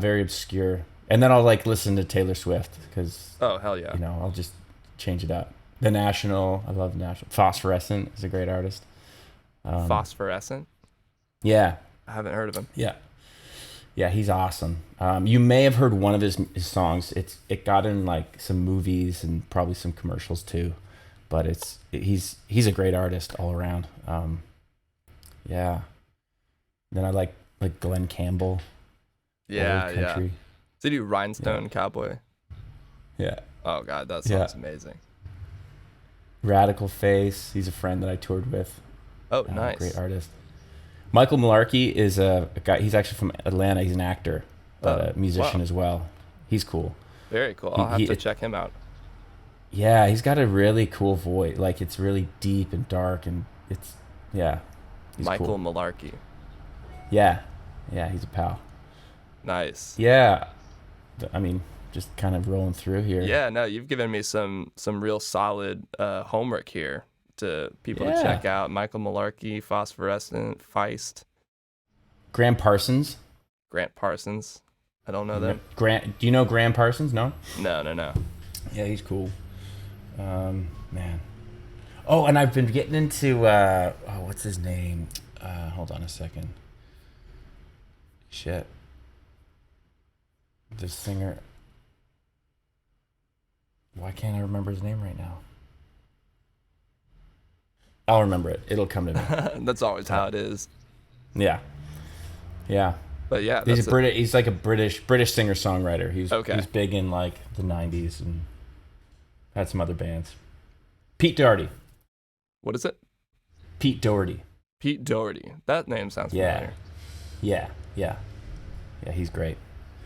Speaker 3: very obscure. And then I'll like listen to Taylor Swift because
Speaker 2: oh hell yeah,
Speaker 3: I'll just change it up. The National, I love The National. Phosphorescent is a great artist.
Speaker 2: Phosphorescent?
Speaker 3: Yeah,
Speaker 2: I haven't heard of him.
Speaker 3: Yeah, he's awesome. You may have heard one of his songs. It got in like some movies and probably some commercials too, but he's a great artist all around. Yeah. Then I like Glenn Campbell.
Speaker 2: Yeah. Did you Rhinestone Cowboy?
Speaker 3: Yeah.
Speaker 2: Oh god, that sounds amazing.
Speaker 3: Radical Face. He's a friend that I toured with.
Speaker 2: Oh, nice.
Speaker 3: Great artist. Michael Malarkey is a guy. He's actually from Atlanta. He's an actor, but a musician as well. He's cool.
Speaker 2: Very cool. I'll have to check him out.
Speaker 3: Yeah, he's got a really cool voice. Like it's really deep and dark, and he's
Speaker 2: Michael
Speaker 3: cool.
Speaker 2: Malarkey.
Speaker 3: Yeah, he's a pal.
Speaker 2: Nice.
Speaker 3: Yeah, I mean, just kind of rolling through here.
Speaker 2: Yeah, no, you've given me some real solid homework here to people to check out. Michael Malarkey, Phosphorescent, Feist.
Speaker 3: Graham Parsons.
Speaker 2: Grant Parsons. I don't know them.
Speaker 3: Do you know Graham Parsons? No?
Speaker 2: No.
Speaker 3: Yeah, he's cool. Man. Oh, and I've been getting into what's his name? Hold on a second. Shit. The singer. Why can't I remember his name right now? I'll remember it. It'll come to me.
Speaker 2: That's always how it is.
Speaker 3: Yeah.
Speaker 2: But yeah,
Speaker 3: he's like a British singer-songwriter. He's big in like the 90s and had some other bands. Pete Doherty.
Speaker 2: What is it?
Speaker 3: Pete Doherty.
Speaker 2: Pete Doherty. That name sounds familiar.
Speaker 3: Yeah, he's great.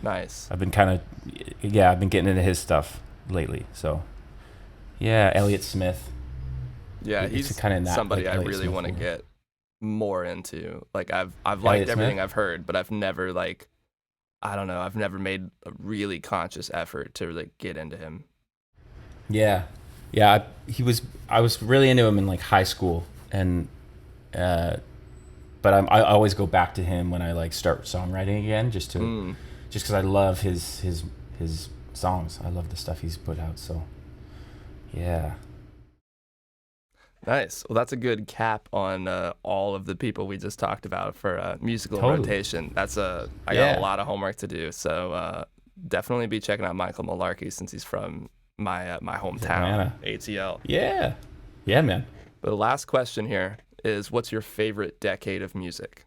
Speaker 2: Nice.
Speaker 3: I've been getting into his stuff lately. So, yeah, Elliott Smith.
Speaker 2: Yeah, he's kind of somebody I really want to get more into. Like I've liked everything I've heard, but I've never I've never made a really conscious effort to like get into him.
Speaker 3: Yeah. I was really into him in like high school, and but I always go back to him when I like start songwriting again, just because I love his songs. I love the stuff he's put out. So, yeah.
Speaker 2: Nice. Well, that's a good cap on all of the people we just talked about for musical rotation. I got a lot of homework to do. So definitely be checking out Michael Malarkey since he's from my hometown, Atlanta. ATL.
Speaker 3: Yeah, man.
Speaker 2: But the last question here is, what's your favorite decade of music?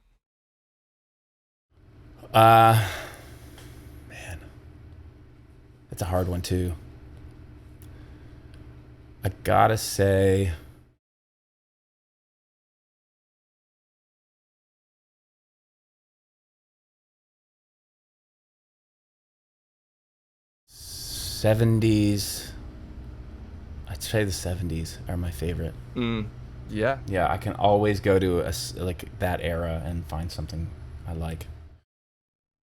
Speaker 3: Man, that's a hard one too. I gotta say, '70s. I'd say the '70s are my favorite.
Speaker 2: Yeah.
Speaker 3: Yeah, I can always go to like that era and find something I like.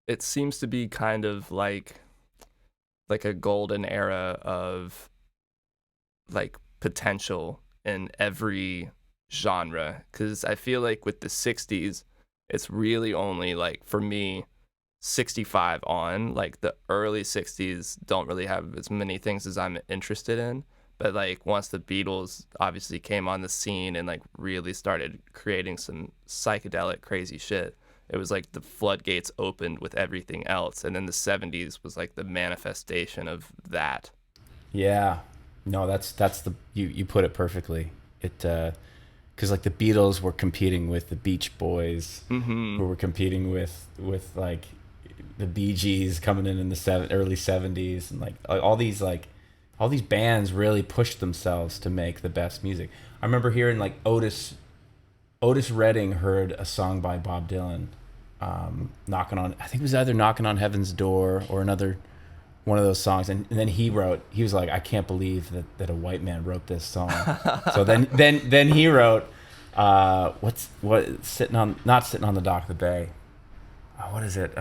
Speaker 2: It seems to be kind of like a golden era of like potential in every genre, because I feel like with the 60s it's really only like, for me, 65 on. Like the early 60s don't really have as many things as I'm interested in, but like once the Beatles obviously came on the scene and like really started creating some psychedelic crazy shit, it was like the floodgates opened with everything else. And then the 70s was like the manifestation of that.
Speaker 3: Yeah. No, that's the you put it perfectly. It because like the Beatles were competing with the Beach Boys, who were competing with like the Bee Gees coming in the early 70s, and like all these bands really pushed themselves to make the best music. I remember hearing like Otis Redding heard a song by Bob Dylan, I think it was either Knocking on Heaven's Door or another one of those songs, and then he was like, I can't believe that a white man wrote this song. So then he wrote not sitting on the dock of the bay. What is it?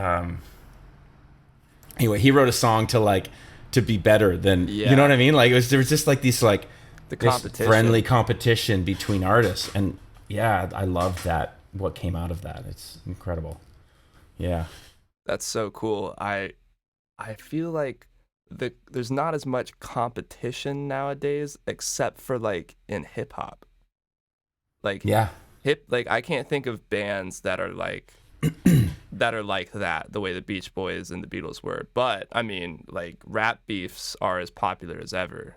Speaker 3: Anyway, he wrote a song to be better than, you know what I mean? Like there was just like these like
Speaker 2: The
Speaker 3: this
Speaker 2: competition.
Speaker 3: friendly competition between artists, and yeah, I love that. What came out of that? It's incredible. Yeah.
Speaker 2: That's so cool. I feel like there's not as much competition nowadays, except for like in hip hop. Like
Speaker 3: Yeah.
Speaker 2: like I can't think of bands that are like that the way the Beach Boys and the Beatles were. But I mean, like rap beefs are as popular as ever.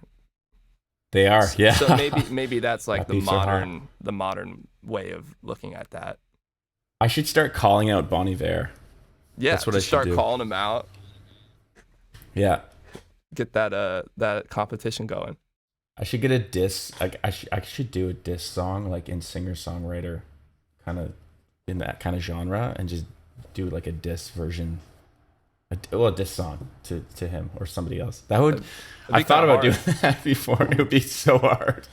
Speaker 3: They are. Yeah.
Speaker 2: So maybe that's like
Speaker 3: Rap
Speaker 2: the
Speaker 3: beefs are hot.
Speaker 2: modern way of looking at that.
Speaker 3: I should start calling out Bon Iver.
Speaker 2: Yeah,
Speaker 3: That's what
Speaker 2: just
Speaker 3: I should
Speaker 2: start
Speaker 3: do.
Speaker 2: calling them out.
Speaker 3: Yeah.
Speaker 2: Get that competition going.
Speaker 3: I should get a diss. Like I should do a diss song like in singer-songwriter, kind of in that kind of genre, and just do like a diss version, a diss song to him or somebody else. That would. I thought about doing that before. It would be so hard.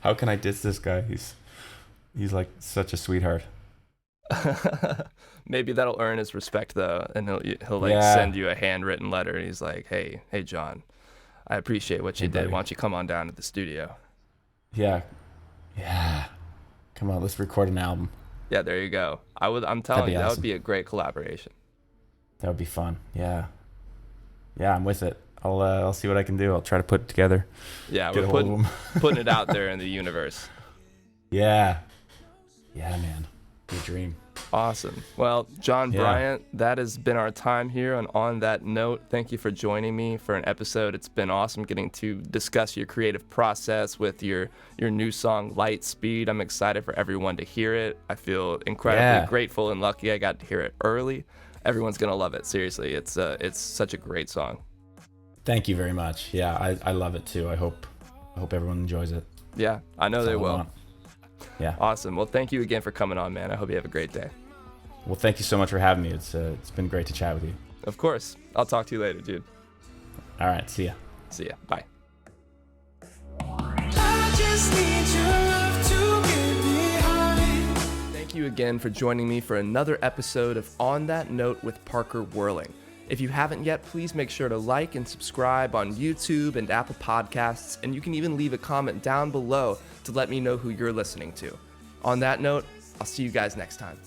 Speaker 3: How can I diss this guy? He's like such a sweetheart.
Speaker 2: Maybe that'll earn his respect though, and he'll like send you a handwritten letter. He's like, hey John, I appreciate what you did.
Speaker 3: Buddy.
Speaker 2: Why don't you come on down to the studio?
Speaker 3: Yeah. Come on, let's record an album.
Speaker 2: Yeah, there you go. I'm telling you, that
Speaker 3: awesome.
Speaker 2: would be a great collaboration.
Speaker 3: That would be fun. Yeah, I'm with it. I'll see what I can do. I'll try to put it together.
Speaker 2: Yeah,
Speaker 3: Get
Speaker 2: we're
Speaker 3: a hold of 'em.
Speaker 2: putting it out there in the universe.
Speaker 3: Yeah, man. Your dream.
Speaker 2: Awesome. Well, Jon Bryant, that has been our time here. And on that note, thank you for joining me for an episode. It's been awesome getting to discuss your creative process with your new song, Light Speed. I'm excited for everyone to hear it. I feel incredibly grateful and lucky I got to hear it early. Everyone's going to love it. Seriously, it's such a great song.
Speaker 3: Thank you very much. Yeah, I love it too. I hope everyone enjoys it.
Speaker 2: Yeah, I know they will.
Speaker 3: Yeah.
Speaker 2: Awesome. Well, thank you again for coming on, man. I hope you have a great day.
Speaker 3: Well, thank you so much for having me. It's been great to chat with you.
Speaker 2: Of course. I'll talk to you later, dude.
Speaker 3: All right. See ya.
Speaker 2: See ya. Bye.
Speaker 1: I just need your love to get behind.
Speaker 2: Thank you again for joining me for another episode of On That Note with Parker Whirling. If you haven't yet, please make sure to like and subscribe on YouTube and Apple Podcasts, and you can even leave a comment down below to let me know who you're listening to. On that note, I'll see you guys next time.